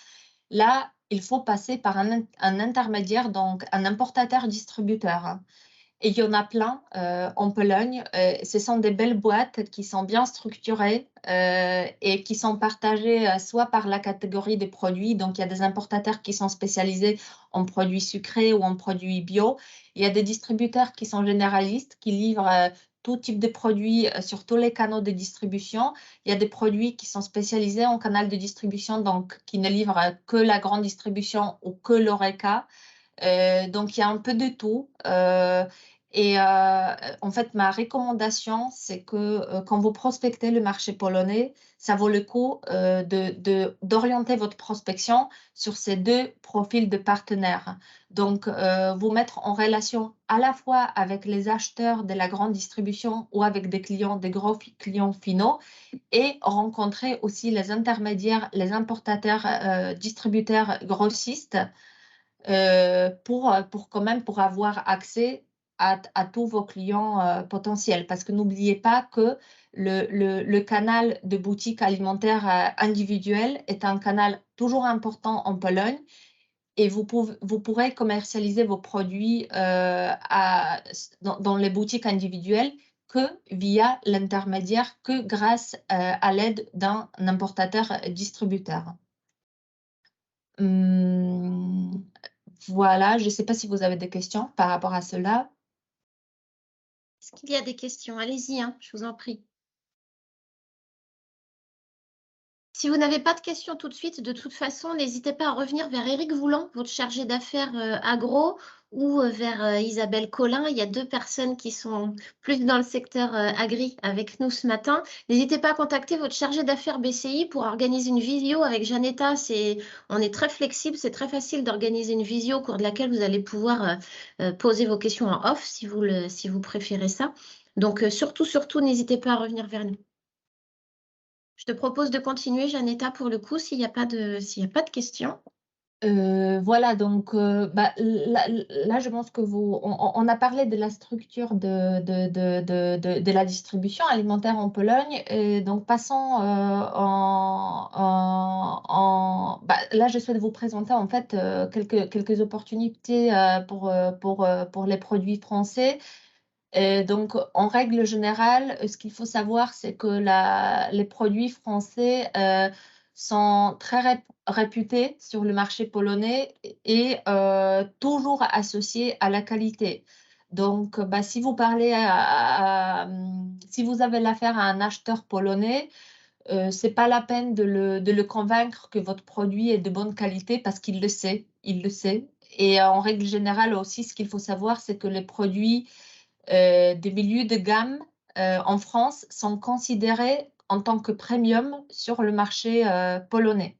[SPEAKER 2] Là, il faut passer par un intermédiaire, donc un importateur-distributeur. Et il y en a plein en Pologne. Ce sont des belles boîtes qui sont bien structurées et qui sont partagées soit par la catégorie des produits. Donc, il y a des importateurs qui sont spécialisés en produits sucrés ou en produits bio. Il y a des distributeurs qui sont généralistes, qui livrent tout type de produits sur tous les canaux de distribution. Il y a des produits qui sont spécialisés en canal de distribution, donc qui ne livrent que la grande distribution ou que l'HoReCa. Donc, il y a un peu de tout. Et en fait, ma recommandation, c'est que quand vous prospectez le marché polonais, ça vaut le coup d'orienter votre prospection sur ces deux profils de partenaires. Donc, vous mettre en relation à la fois avec les acheteurs de la grande distribution ou avec des clients, des gros clients finaux, et rencontrer aussi les intermédiaires, les importateurs, distributeurs, grossistes, pour avoir accès à tous vos clients potentiels. Parce que n'oubliez pas que le canal de boutique alimentaire individuelle est un canal toujours important en Pologne et vous pourrez commercialiser vos produits dans les boutiques individuelles que via l'intermédiaire, que grâce à l'aide d'un importateur distributeur. Voilà, je ne sais pas si vous avez des questions par rapport à cela.
[SPEAKER 1] Est-ce qu'il y a des questions? Allez-y, hein, je vous en prie. Si vous n'avez pas de questions tout de suite, de toute façon, n'hésitez pas à revenir vers Éric Voulant, votre chargé d'affaires agro, ou vers Isabelle Collin. Il y a 2 personnes qui sont plus dans le secteur agri avec nous ce matin. N'hésitez pas à contacter votre chargé d'affaires BCI pour organiser une visio avec Janetta. On est très flexible, c'est très facile d'organiser une visio au cours de laquelle vous allez pouvoir poser vos questions en off si vous préférez ça. Donc surtout, n'hésitez pas à revenir vers nous. Je te propose de continuer, Janetta, pour le coup, s'il n'y a pas de questions.
[SPEAKER 2] Voilà, donc là, je pense que on a parlé de la structure de la distribution alimentaire en Pologne. Et donc, passons là, je souhaite vous présenter en fait quelques opportunités pour les produits français. Donc, en règle générale, ce qu'il faut savoir, c'est que les produits français sont très réputés sur le marché polonais et toujours associés à la qualité. Donc, si vous parlez si vous avez l'affaire à un acheteur polonais, c'est pas la peine de le convaincre que votre produit est de bonne qualité parce qu'il le sait, il le sait. Et en règle générale aussi, ce qu'il faut savoir, c'est que les produits des milieux de gamme en France sont considérés en tant que premium sur le marché polonais.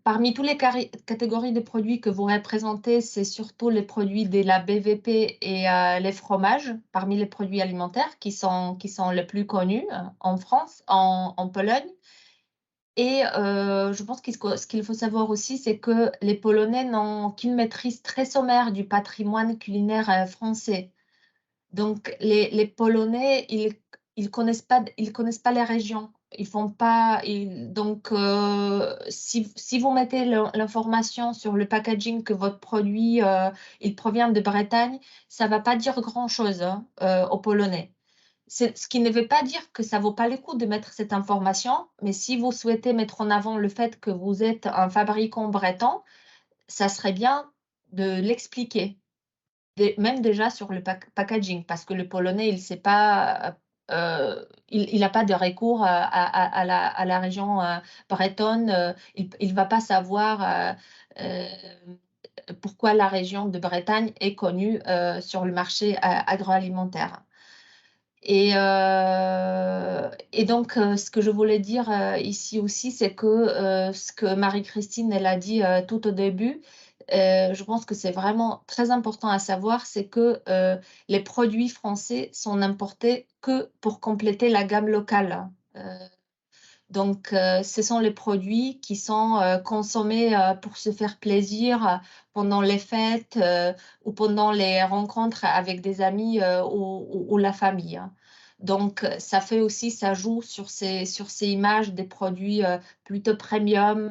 [SPEAKER 2] Parmi toutes les catégories de produits que vous représentez, c'est surtout les produits de la BVP et les fromages, parmi les produits alimentaires qui sont les plus connus en France, en Pologne. Et je pense que ce qu'il faut savoir aussi, c'est que les Polonais n'ont qu'une maîtrise très sommaire du patrimoine culinaire français. Donc, les Polonais, ils connaissent pas les régions. Ils font pas. Donc, si vous mettez l'information sur le packaging que votre produit il provient de Bretagne, ça va pas dire grand-chose aux Polonais. Ce qui ne veut pas dire que ça vaut pas le coup de mettre cette information, mais si vous souhaitez mettre en avant le fait que vous êtes un fabricant breton, ça serait bien de l'expliquer, même déjà sur le packaging, parce que le Polonais, il sait pas, il n'a pas de recours à la région bretonne, il va pas savoir pourquoi la région de Bretagne est connue sur le marché agroalimentaire. Et donc, ce que je voulais dire ici aussi, c'est que ce que Marie-Christine, elle a dit tout au début, je pense que c'est vraiment très important à savoir, c'est que les produits français sont importés que pour compléter la gamme locale. Donc, ce sont les produits qui sont consommés pour se faire plaisir pendant les fêtes ou pendant les rencontres avec des amis ou la famille. Donc, ça fait aussi, ça joue sur ces images des produits plutôt premium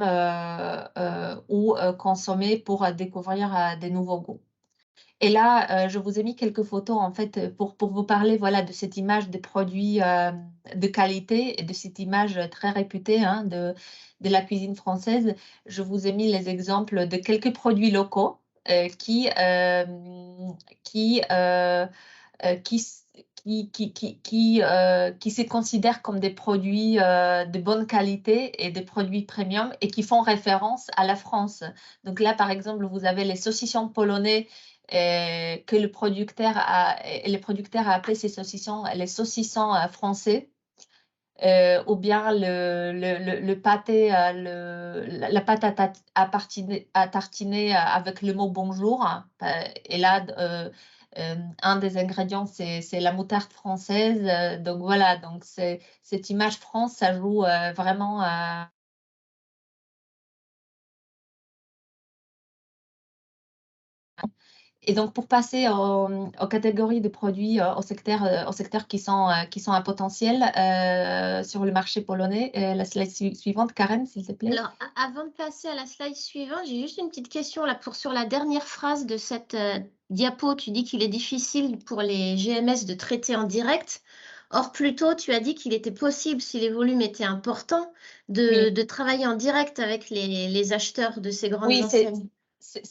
[SPEAKER 2] ou consommés pour découvrir des nouveaux goûts. Et là, je vous ai mis quelques photos en fait pour vous parler voilà, de cette image des produits de qualité et de cette image très réputée de la cuisine française. Je vous ai mis les exemples de quelques produits locaux qui se considèrent comme des produits de bonne qualité et des produits premium et qui font référence à la France. Donc là, par exemple, vous avez les saucissons polonais que le producteur a appelé ces saucissons les saucissons français. Ou bien le pâté, la pâte à tartiner avec le mot bonjour. Et là, un des ingrédients, c'est la moutarde française. Donc voilà, donc cette image France, ça joue vraiment Et donc, pour passer aux catégories de produits, aux secteurs qui sont à potentiel sur le marché polonais, la slide suivante, Karen, s'il te plaît.
[SPEAKER 1] Alors, avant de passer à la slide suivante, j'ai juste une petite question là sur la dernière phrase de cette diapo. Tu dis qu'il est difficile pour les GMS de traiter en direct. Or, plus tôt, tu as dit qu'il était possible, si les volumes étaient importants, de travailler en direct avec les acheteurs de ces grandes
[SPEAKER 2] Oui,
[SPEAKER 1] enseignes.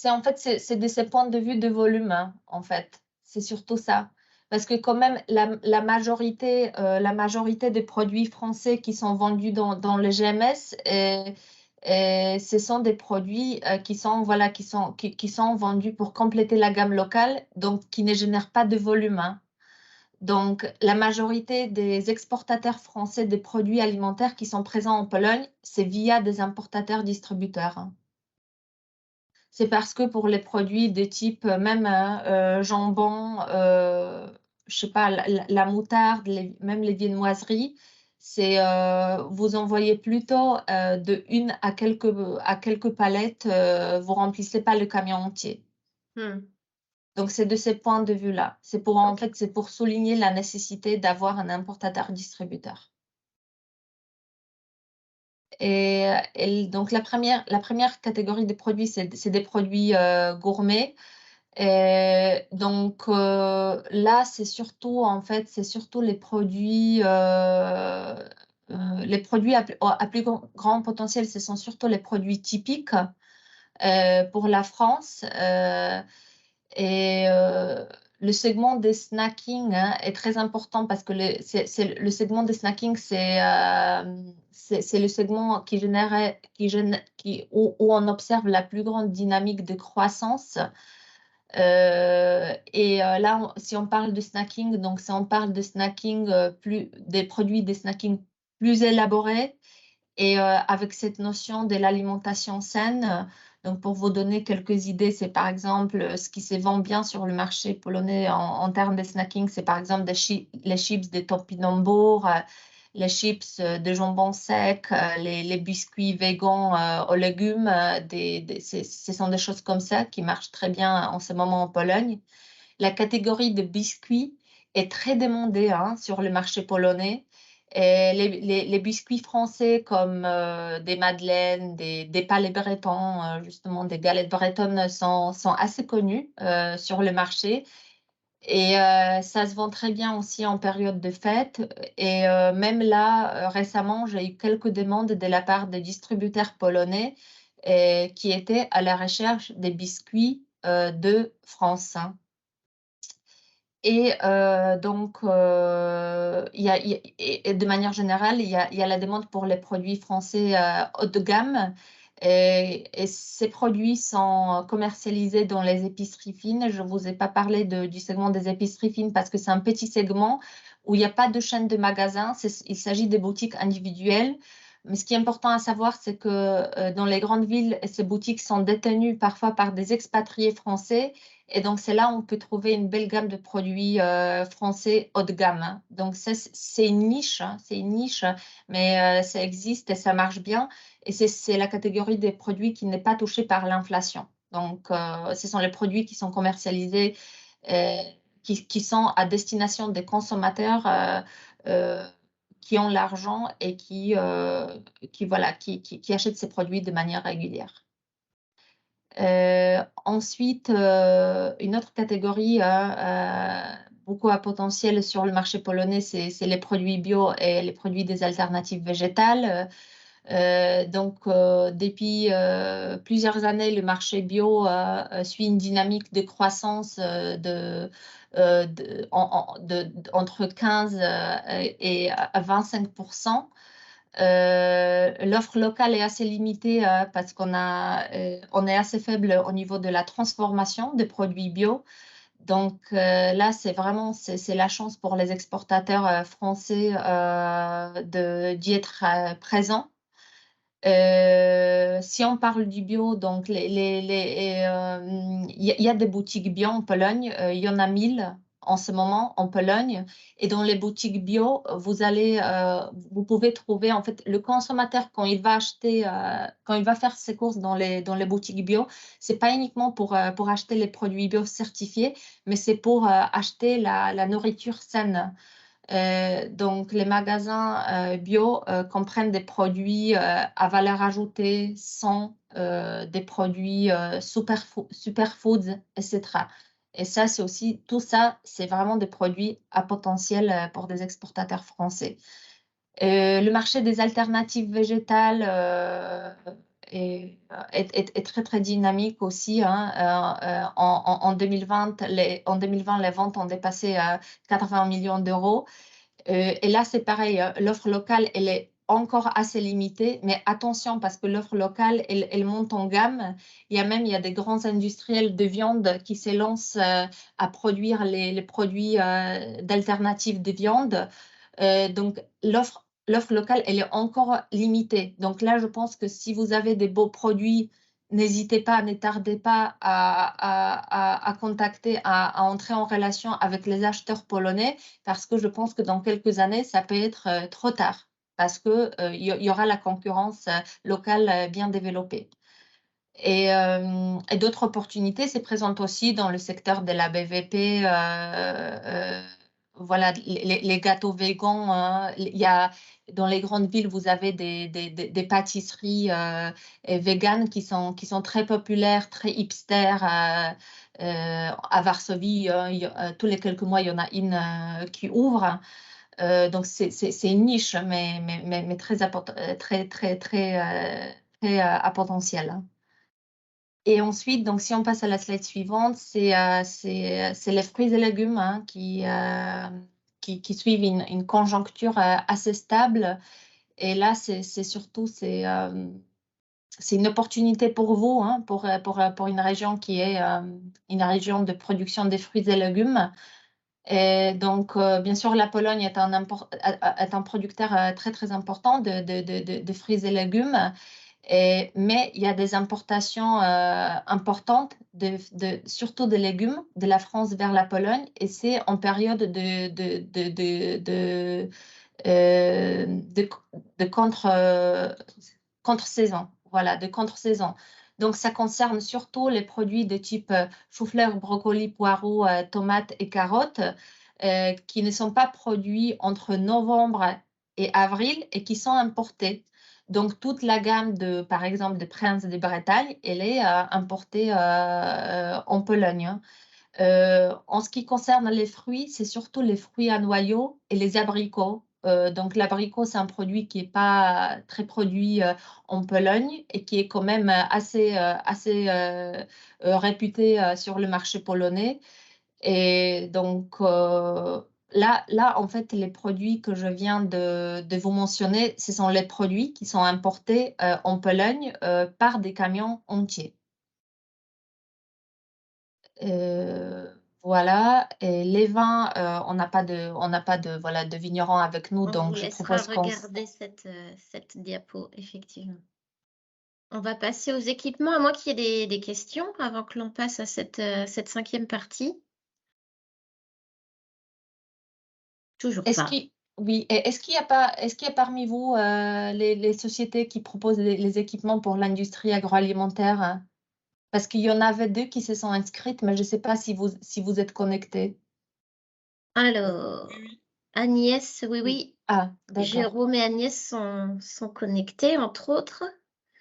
[SPEAKER 2] en fait, c'est de ces points de vue de volume, hein, en fait. C'est surtout ça. Parce que quand même, la majorité des produits français qui sont vendus dans les GMS, ce sont des produits qui sont vendus pour compléter la gamme locale, donc qui ne génèrent pas de volume, hein. Donc, la majorité des exportateurs français des produits alimentaires qui sont présents en Pologne, c'est via des importateurs-distributeurs, hein. C'est parce que pour les produits de type même jambon, je sais pas, la moutarde, même les viennoiseries, vous envoyez plutôt de une à quelques palettes, vous remplissez pas le camion entier. Donc, c'est de ces points de vue-là. En fait, c'est pour souligner la nécessité d'avoir un importateur-distributeur. Et donc, la première catégorie de produits, c'est des produits gourmets. Donc, là, c'est surtout les produits à plus grand potentiel, ce sont surtout les produits typiques pour la France. Le segment des snacking, hein, est très important parce que le segment des snacking, c'est le segment où on observe la plus grande dynamique de croissance. Là, si on parle de snacking, donc si on parle de snacking, des produits de snacking plus élaborés et avec cette notion de l'alimentation saine. Donc, pour vous donner quelques idées, c'est par exemple ce qui se vend bien sur le marché polonais en termes de snacking, c'est par exemple les chips de topinambour, les chips de jambon sec, les biscuits végans aux légumes. Ce sont des choses comme ça qui marchent très bien en ce moment en Pologne. La catégorie de biscuits est très demandée, hein, sur le marché polonais. Et les biscuits français comme des madeleines, des palais bretons, justement des galettes bretonnes sont assez connus sur le marché. Et ça se vend très bien aussi en période de fête. Et même là, récemment, j'ai eu quelques demandes de la part des distributeurs polonais qui étaient à la recherche des biscuits de France, hein. Et donc, et de manière générale, il y a la demande pour les produits français haut de gamme. Et ces produits sont commercialisés dans les épiceries fines. Je ne vous ai pas parlé du segment des épiceries fines parce que c'est un petit segment où il n'y a pas de chaîne de magasins. Il s'agit des boutiques individuelles. Mais ce qui est important à savoir, c'est que dans les grandes villes, ces boutiques sont détenues parfois par des expatriés français. Et donc, c'est là où on peut trouver une belle gamme de produits français haut de gamme, hein. Donc, c'est une niche, hein, mais ça existe et ça marche bien. Et c'est la catégorie des produits qui n'est pas touchée par l'inflation. Donc, ce sont les produits qui sont commercialisés, qui sont à destination des consommateurs qui ont l'argent et qui achètent ces produits de manière régulière. Ensuite, une autre catégorie beaucoup à potentiel sur le marché polonais, c'est les produits bio et les produits des alternatives végétales. Donc, depuis plusieurs années, le marché bio suit une dynamique de croissance entre 15 et 25%. L'offre locale est assez limitée parce on est assez faible au niveau de la transformation des produits bio. Donc là, c'est la chance pour les exportateurs français d'y être présents. Si on parle du bio, donc il y a des boutiques bio en Pologne, il y en a 1000 en ce moment en Pologne. Et dans les boutiques bio, vous pouvez trouver en fait le consommateur quand il va acheter, quand il va faire ses courses dans les boutiques bio, c'est pas uniquement pour acheter les produits bio certifiés, mais c'est pour acheter la nourriture saine. Donc, les magasins bio comprennent des produits à valeur ajoutée, sans des produits superfoods, etc. Et ça, c'est aussi, tout ça, c'est vraiment des produits à potentiel pour des exportateurs français. Le marché des alternatives végétales est très, très dynamique aussi. Hein. En 2020, les ventes ont dépassé 80 millions d'euros. Et là, c'est pareil, l'offre locale, elle est encore assez limitée, mais attention parce que l'offre locale, elle monte en gamme. Il y a des grands industriels de viande qui s'élancent à produire les produits d'alternatives de viande. Donc, l'offre locale, elle est encore limitée. Donc là, je pense que si vous avez des beaux produits, n'hésitez pas, ne tardez pas à contacter, à entrer en relation avec les acheteurs polonais, parce que je pense que dans quelques années, ça peut être trop tard, parce qu'il y aura la concurrence locale bien développée. Et d'autres opportunités se présentent aussi dans le secteur de la BVP. Voilà, les gâteaux végans. Hein. Dans les grandes villes, vous avez des pâtisseries véganes qui sont très populaires, très hipster. À Varsovie, tous les quelques mois, il y en a une qui ouvre. Donc, c'est une niche, mais très à potentiel. Et ensuite, donc, si on passe à la slide suivante, c'est les fruits et légumes hein, qui suivent une conjoncture assez stable. Et là, c'est surtout une opportunité pour vous, hein, pour une région qui est une région de production des fruits et légumes. Et donc, bien sûr, la Pologne est un producteur très, très important de fruits et légumes. Mais il y a des importations importantes, surtout de légumes, de la France vers la Pologne, et c'est en période de contre-saison. Voilà, de contre-saison. Donc, ça concerne surtout les produits de type chou-fleur, brocoli, poireaux, tomates et carottes, qui ne sont pas produits entre novembre et avril et qui sont importés. Donc, toute la gamme par exemple, de Prince de Bretagne, elle est importée en Pologne. En ce qui concerne les fruits, c'est surtout les fruits à noyaux et les abricots. Donc, l'abricot, c'est un produit qui n'est pas très produit en Pologne et qui est quand même assez réputé sur le marché polonais. Et donc, là, en fait, les produits que je viens de vous mentionner, ce sont les produits qui sont importés en Pologne par des camions entiers. Voilà, et les vins, on n'a pas de vignerons avec nous, donc je propose qu'on
[SPEAKER 1] regarder cette diapo, effectivement. On va passer aux équipements, à moins qu'il y ait des questions avant que l'on passe à cette 5e partie. Toujours pas.
[SPEAKER 2] Oui, est-ce qu'il y a parmi vous les sociétés qui proposent les équipements pour l'industrie agroalimentaire? Hein? Parce qu'il y en avait 2 qui se sont inscrites, mais je ne sais pas si vous êtes connectés.
[SPEAKER 1] Alors, Agnès, oui.
[SPEAKER 2] Ah, d'accord.
[SPEAKER 1] Jérôme et Agnès sont connectés, entre autres.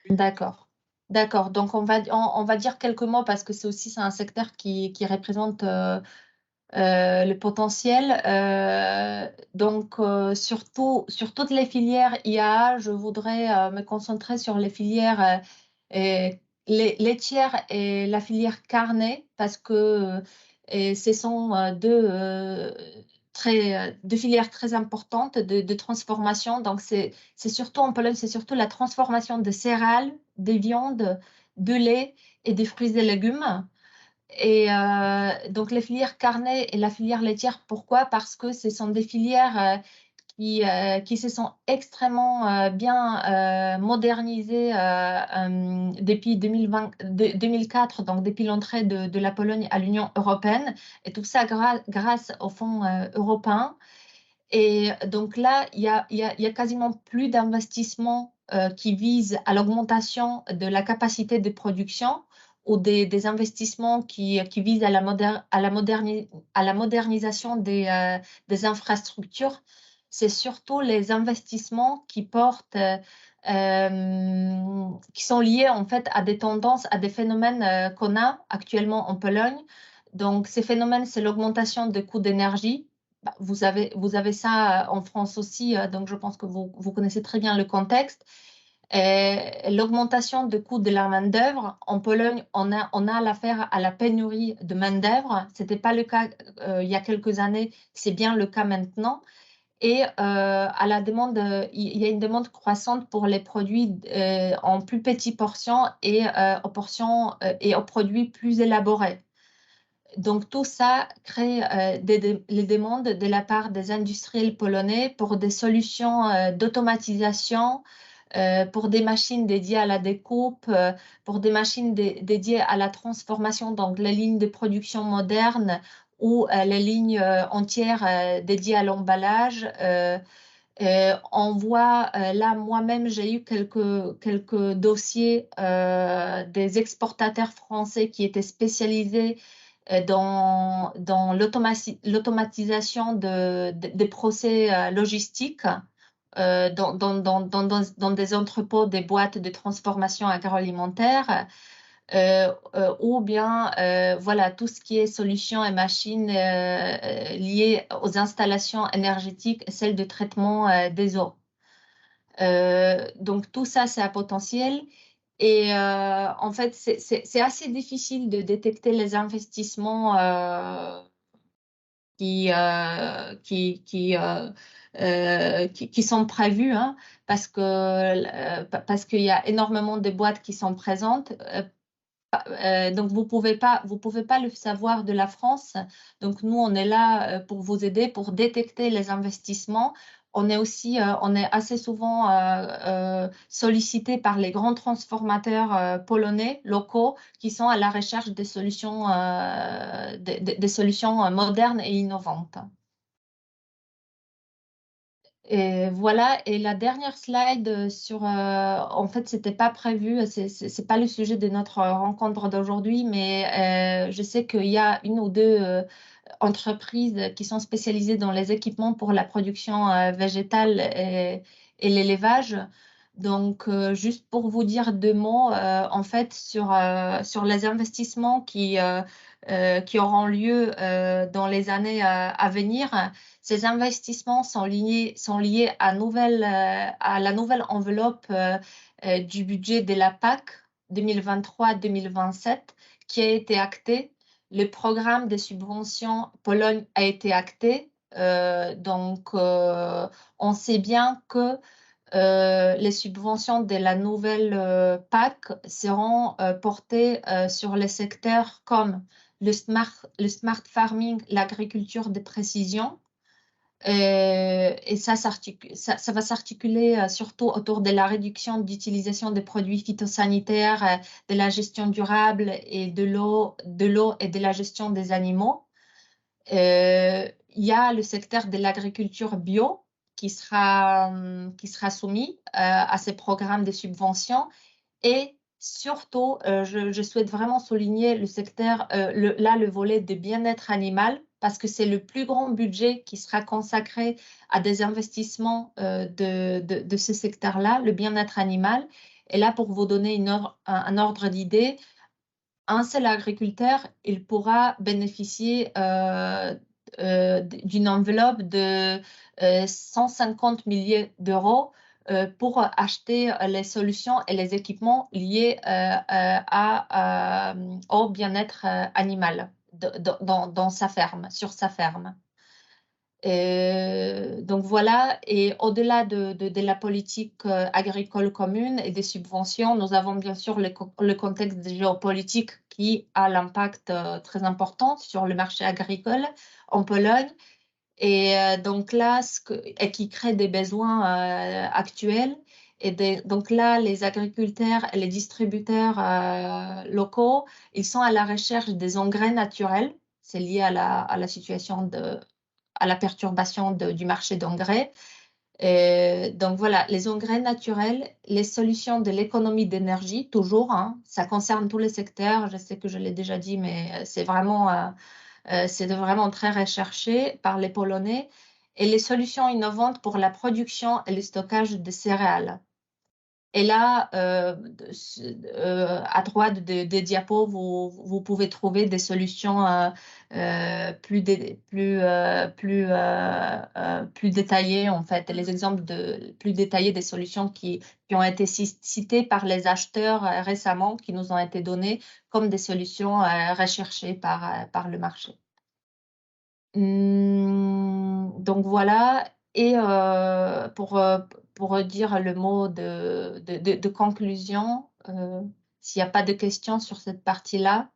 [SPEAKER 2] D'accord. Donc, on va dire quelques mots parce que c'est un secteur qui représente le potentiel. Donc, sur toutes les filières IAA, je voudrais me concentrer sur les filières laitières et la filière carnée parce que ce sont deux filières très importantes de transformation. Donc, c'est surtout en Pologne, c'est surtout la transformation de céréales, de viande, de lait et des fruits et légumes. Et donc, les filières carnée et la filière laitière, pourquoi? Parce que ce sont des filières qui se sont extrêmement bien modernisés depuis 2004, donc depuis l'entrée de la Pologne à l'Union européenne, et tout ça grâce aux fonds européens. Et donc là, il y a quasiment plus d'investissements qui visent à l'augmentation de la capacité de production ou des investissements qui visent à la modernisation des infrastructures. C'est surtout les investissements qui sont liés en fait à des tendances, à des phénomènes qu'on a actuellement en Pologne. Donc, ces phénomènes, c'est l'augmentation des coûts d'énergie. Vous avez ça en France aussi, donc je pense que vous connaissez très bien le contexte. L'augmentation des coûts de la main-d'œuvre. En Pologne, on a l'affaire à la pénurie de main-d'œuvre. Ce n'était pas le cas il y a quelques années, c'est bien le cas maintenant. Et à la demande, il y a une demande croissante pour les produits en plus petites portions et aux produits plus élaborés. Donc, tout ça crée les demandes de la part des industriels polonais pour des solutions d'automatisation, pour des machines dédiées à la découpe, pour des machines dédiées à la transformation, donc les lignes de production modernes ou les lignes entières dédiées à l'emballage. On voit là, moi-même, j'ai eu quelques dossiers des exportateurs français qui étaient spécialisés dans l'automatisation des procès logistiques dans des entrepôts, des boîtes de transformation agroalimentaire, ou bien voilà, tout ce qui est solutions et machines liées aux installations énergétiques et celles de traitement des eaux. Donc tout ça, c'est à potentiel. Et en fait, c'est assez difficile de détecter les investissements qui sont prévus, hein, parce qu'il y a énormément de boîtes qui sont présentes. Donc, vous pouvez pas le savoir de la France. Donc, nous, on est là pour vous aider, pour détecter les investissements. On est assez souvent sollicité par les grands transformateurs polonais, locaux, qui sont à la recherche des solutions modernes et innovantes. Et voilà, et la dernière slide en fait, c'était pas prévu, c'est pas le sujet de notre rencontre d'aujourd'hui, mais je sais qu'il y a une ou deux entreprises qui sont spécialisées dans les équipements pour la production végétale et l'élevage. Donc, juste pour vous dire deux mots, en fait, sur les investissements qui auront lieu dans les années à venir. Ces investissements sont liés à la nouvelle enveloppe du budget de la PAC 2023-2027 qui a été actée. Le programme de subventions Pologne a été acté. Donc, on sait bien que les subventions de la nouvelle PAC seront portées sur les secteurs comme le smart farming, l'agriculture de précision. Et ça va s'articuler surtout autour de la réduction d'utilisation des produits phytosanitaires, de la gestion durable et de l'eau et de la gestion des animaux. Il y a le secteur de l'agriculture bio qui sera soumis à ces programmes de subventions. Et surtout, je souhaite vraiment souligner le secteur, le volet de bien-être animal, parce que c'est le plus grand budget qui sera consacré à des investissements de ce secteur-là, le bien-être animal. Et là, pour vous donner un ordre d'idée, un seul agriculteur, il pourra bénéficier d'une enveloppe de 150 millions d'euros pour acheter les solutions et les équipements liés au bien-être animal dans sa ferme, sur sa ferme. Donc voilà, et au-delà de la politique agricole commune et des subventions, nous avons bien sûr le contexte géopolitique qui a l'impact très important sur le marché agricole en Pologne. Et donc là, et qui crée des besoins actuels. Et donc là, les agriculteurs et les distributeurs locaux, ils sont à la recherche des engrais naturels. C'est lié à la situation à la perturbation du marché d'engrais. Donc voilà, les engrais naturels, les solutions de l'économie d'énergie, toujours, hein, ça concerne tous les secteurs. Je sais que je l'ai déjà dit, mais c'est vraiment très recherché par les Polonais. Et les solutions innovantes pour la production et le stockage de céréales. Et là, à droite des diapos, vous pouvez trouver des solutions plus détaillées, en fait, les exemples plus détaillés des solutions qui ont été citées par les acheteurs récemment, qui nous ont été données comme des solutions recherchées par le marché. Donc voilà, et pour dire le mot de conclusion, s'il n'y a pas de questions sur cette partie-là.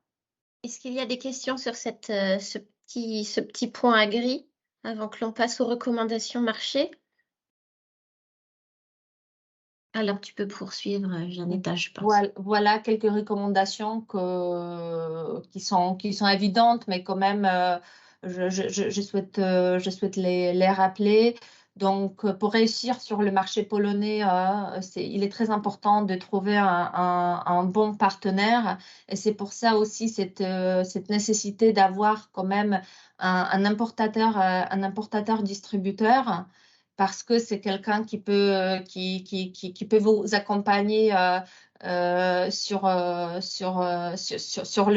[SPEAKER 1] Est-ce qu'il y a des questions sur ce petit point agri avant que l'on passe aux recommandations marché? Alors, tu peux poursuivre, Janetta, je pense.
[SPEAKER 2] Voilà quelques recommandations qui sont évidentes, mais quand même, je souhaite les rappeler. Donc, pour réussir sur le marché polonais, il est très important de trouver un bon partenaire. Et c'est pour ça aussi cette nécessité d'avoir quand même un importateur-distributeur, parce que c'est quelqu'un qui peut vous accompagner sur le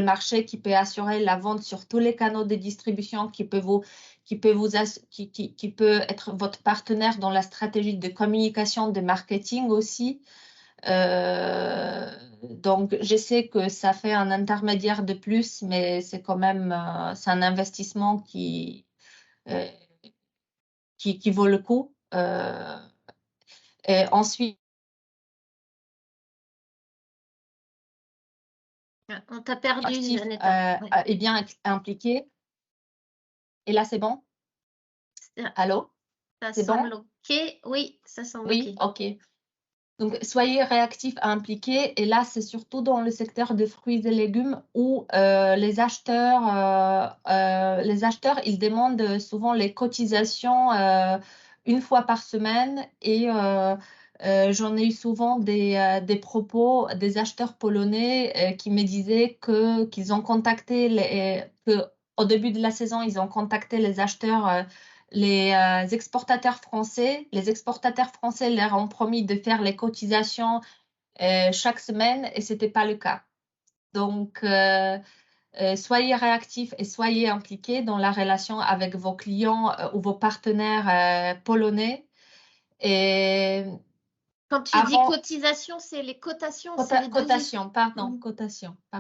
[SPEAKER 2] marché, qui peut assurer la vente sur tous les canaux de distribution, qui peut être votre partenaire dans la stratégie de communication, de marketing aussi. Donc, je sais que ça fait un intermédiaire de plus, mais c'est quand même c'est un investissement qui vaut le coup. Et ensuite,
[SPEAKER 1] on t'a perdu,
[SPEAKER 2] actif
[SPEAKER 1] Janetta. Ouais.
[SPEAKER 2] et bien impliqué. Et là, c'est bon? Allô?
[SPEAKER 1] Ça
[SPEAKER 2] C'est bon?
[SPEAKER 1] semble OK. Oui, ça semble
[SPEAKER 2] Oui,
[SPEAKER 1] OK.
[SPEAKER 2] OK. Donc, soyez réactifs à impliquer. Et là, c'est surtout dans le secteur des fruits et légumes où les acheteurs, ils demandent souvent les cotisations une fois par semaine. Et j'en ai eu souvent des propos des acheteurs polonais qui me disaient qu'ils ont contacté au début de la saison, ils ont contacté les acheteurs les exportateurs français. Les exportateurs français leur ont promis de faire les cotisations chaque semaine et ce n'était pas le cas. Donc, soyez réactifs et soyez impliqués dans la relation avec vos clients ou vos partenaires polonais. Et
[SPEAKER 1] Quand tu dis cotisation, c'est les cotations, c'est les
[SPEAKER 2] cotation,
[SPEAKER 1] devises.
[SPEAKER 2] cotation.
[SPEAKER 1] Il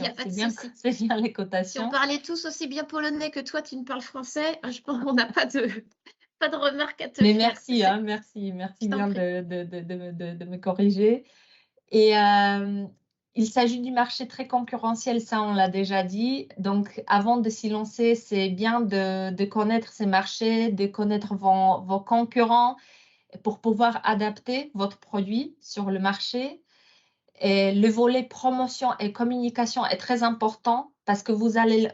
[SPEAKER 1] n'y a pas de souci.
[SPEAKER 2] C'est bien les
[SPEAKER 1] Si
[SPEAKER 2] cotations.
[SPEAKER 1] on parlait tous aussi bien polonais que toi, tu ne parles français, je pense qu'on n'a pas de remarques à te
[SPEAKER 2] Mais
[SPEAKER 1] faire.
[SPEAKER 2] merci bien de me corriger. Et il s'agit du marché très concurrentiel, ça on l'a déjà dit. Donc avant de s'y lancer, c'est bien de connaître ces marchés, de connaître vos concurrents pour pouvoir adapter votre produit sur le marché. Et le volet promotion et communication est très important parce que vous avez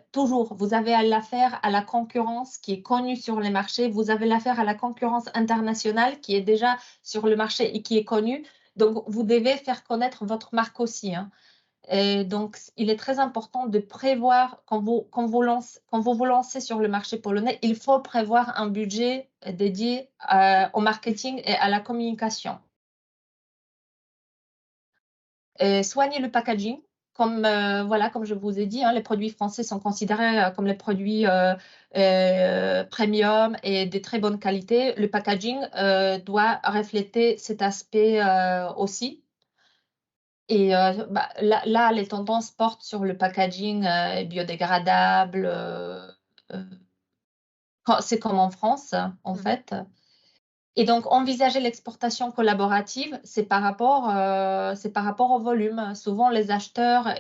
[SPEAKER 2] l'affaire à la concurrence qui est connue sur les marchés, vous avez l'affaire à la concurrence internationale qui est déjà sur le marché et qui est connue. Donc, vous devez faire connaître votre marque aussi, hein. Et donc, il est très important de prévoir, quand vous vous lancez sur le marché polonais, il faut prévoir un budget dédié au marketing et à la communication. Soignez le packaging. Comme je vous ai dit, hein, les produits français sont considérés comme les produits premium et de très bonne qualité. Le packaging doit refléter cet aspect aussi. Et là, les tendances portent sur le packaging biodégradable. C'est comme en France, en fait. Et donc, envisager l'exportation collaborative, c'est par rapport au volume. Souvent, les acheteurs,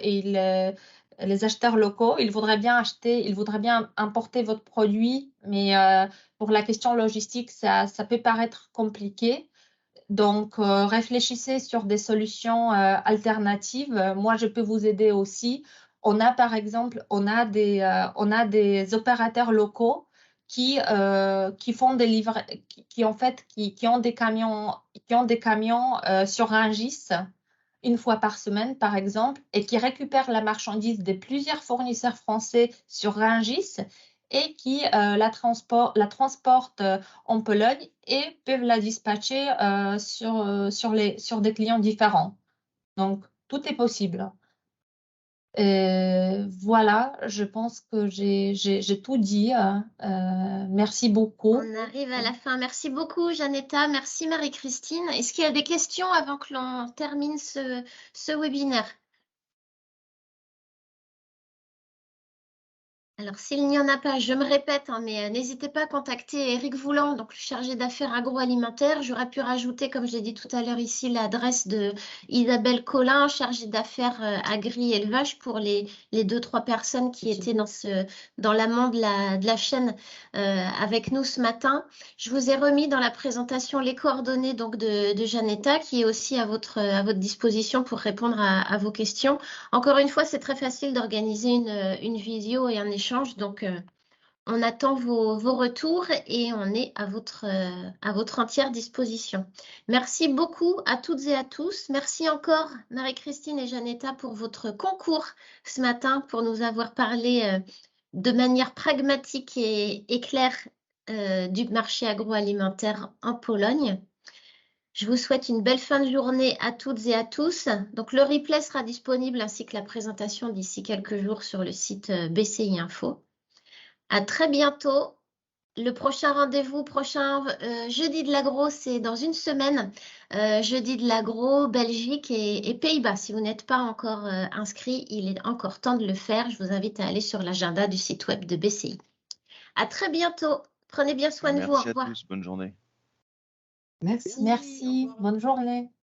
[SPEAKER 2] les acheteurs locaux, ils voudraient bien importer votre produit, mais pour la question logistique, ça peut paraître compliqué. Donc, réfléchissez sur des solutions alternatives. Moi, je peux vous aider aussi. On a, par exemple, on a des opérateurs locaux qui font des livraisons, qui ont des camions, sur Rungis une fois par semaine, par exemple, et qui récupèrent la marchandise de plusieurs fournisseurs français sur Rungis et qui la transportent en Pologne et peuvent la dispatcher sur des clients différents. Donc, tout est possible. Voilà, je pense que j'ai tout dit. Merci beaucoup.
[SPEAKER 1] On arrive à la fin. Merci beaucoup, Janetta. Merci, Marie-Christine. Est-ce qu'il y a des questions avant que l'on termine ce webinaire? Alors, s'il n'y en a pas, je me répète, hein, mais n'hésitez pas à contacter Éric Voulant, donc le chargé d'affaires agroalimentaire. J'aurais pu rajouter, comme je l'ai dit tout à l'heure ici, l'adresse de Isabelle Collin, chargée d'affaires agri-élevage, pour les 2-3 personnes qui étaient dans l'amont de la chaîne avec nous ce matin. Je vous ai remis dans la présentation les coordonnées donc de Janetta, qui est aussi à votre disposition pour répondre à vos questions. Encore une fois, c'est très facile d'organiser une visio et un échange, donc on attend vos retours et on est à votre entière disposition. Merci beaucoup à toutes et à tous. Merci encore Marie-Christine et Janetta pour votre concours ce matin, pour nous avoir parlé de manière pragmatique et claire du marché agroalimentaire en Pologne. Je vous souhaite une belle fin de journée à toutes et à tous. Donc, le replay sera disponible ainsi que la présentation d'ici quelques jours sur le site BCI Info. À très bientôt. Le prochain rendez-vous, jeudi de l'agro, c'est dans une semaine. Jeudi de l'agro, Belgique et Pays-Bas. Si vous n'êtes pas encore inscrit, il est encore temps de le faire. Je vous invite à aller sur l'agenda du site web de BCI. À très bientôt. Prenez bien soin de vous. Au revoir.
[SPEAKER 5] Merci à tous. Bonne journée.
[SPEAKER 3] Merci.
[SPEAKER 2] Merci. Bonne journée.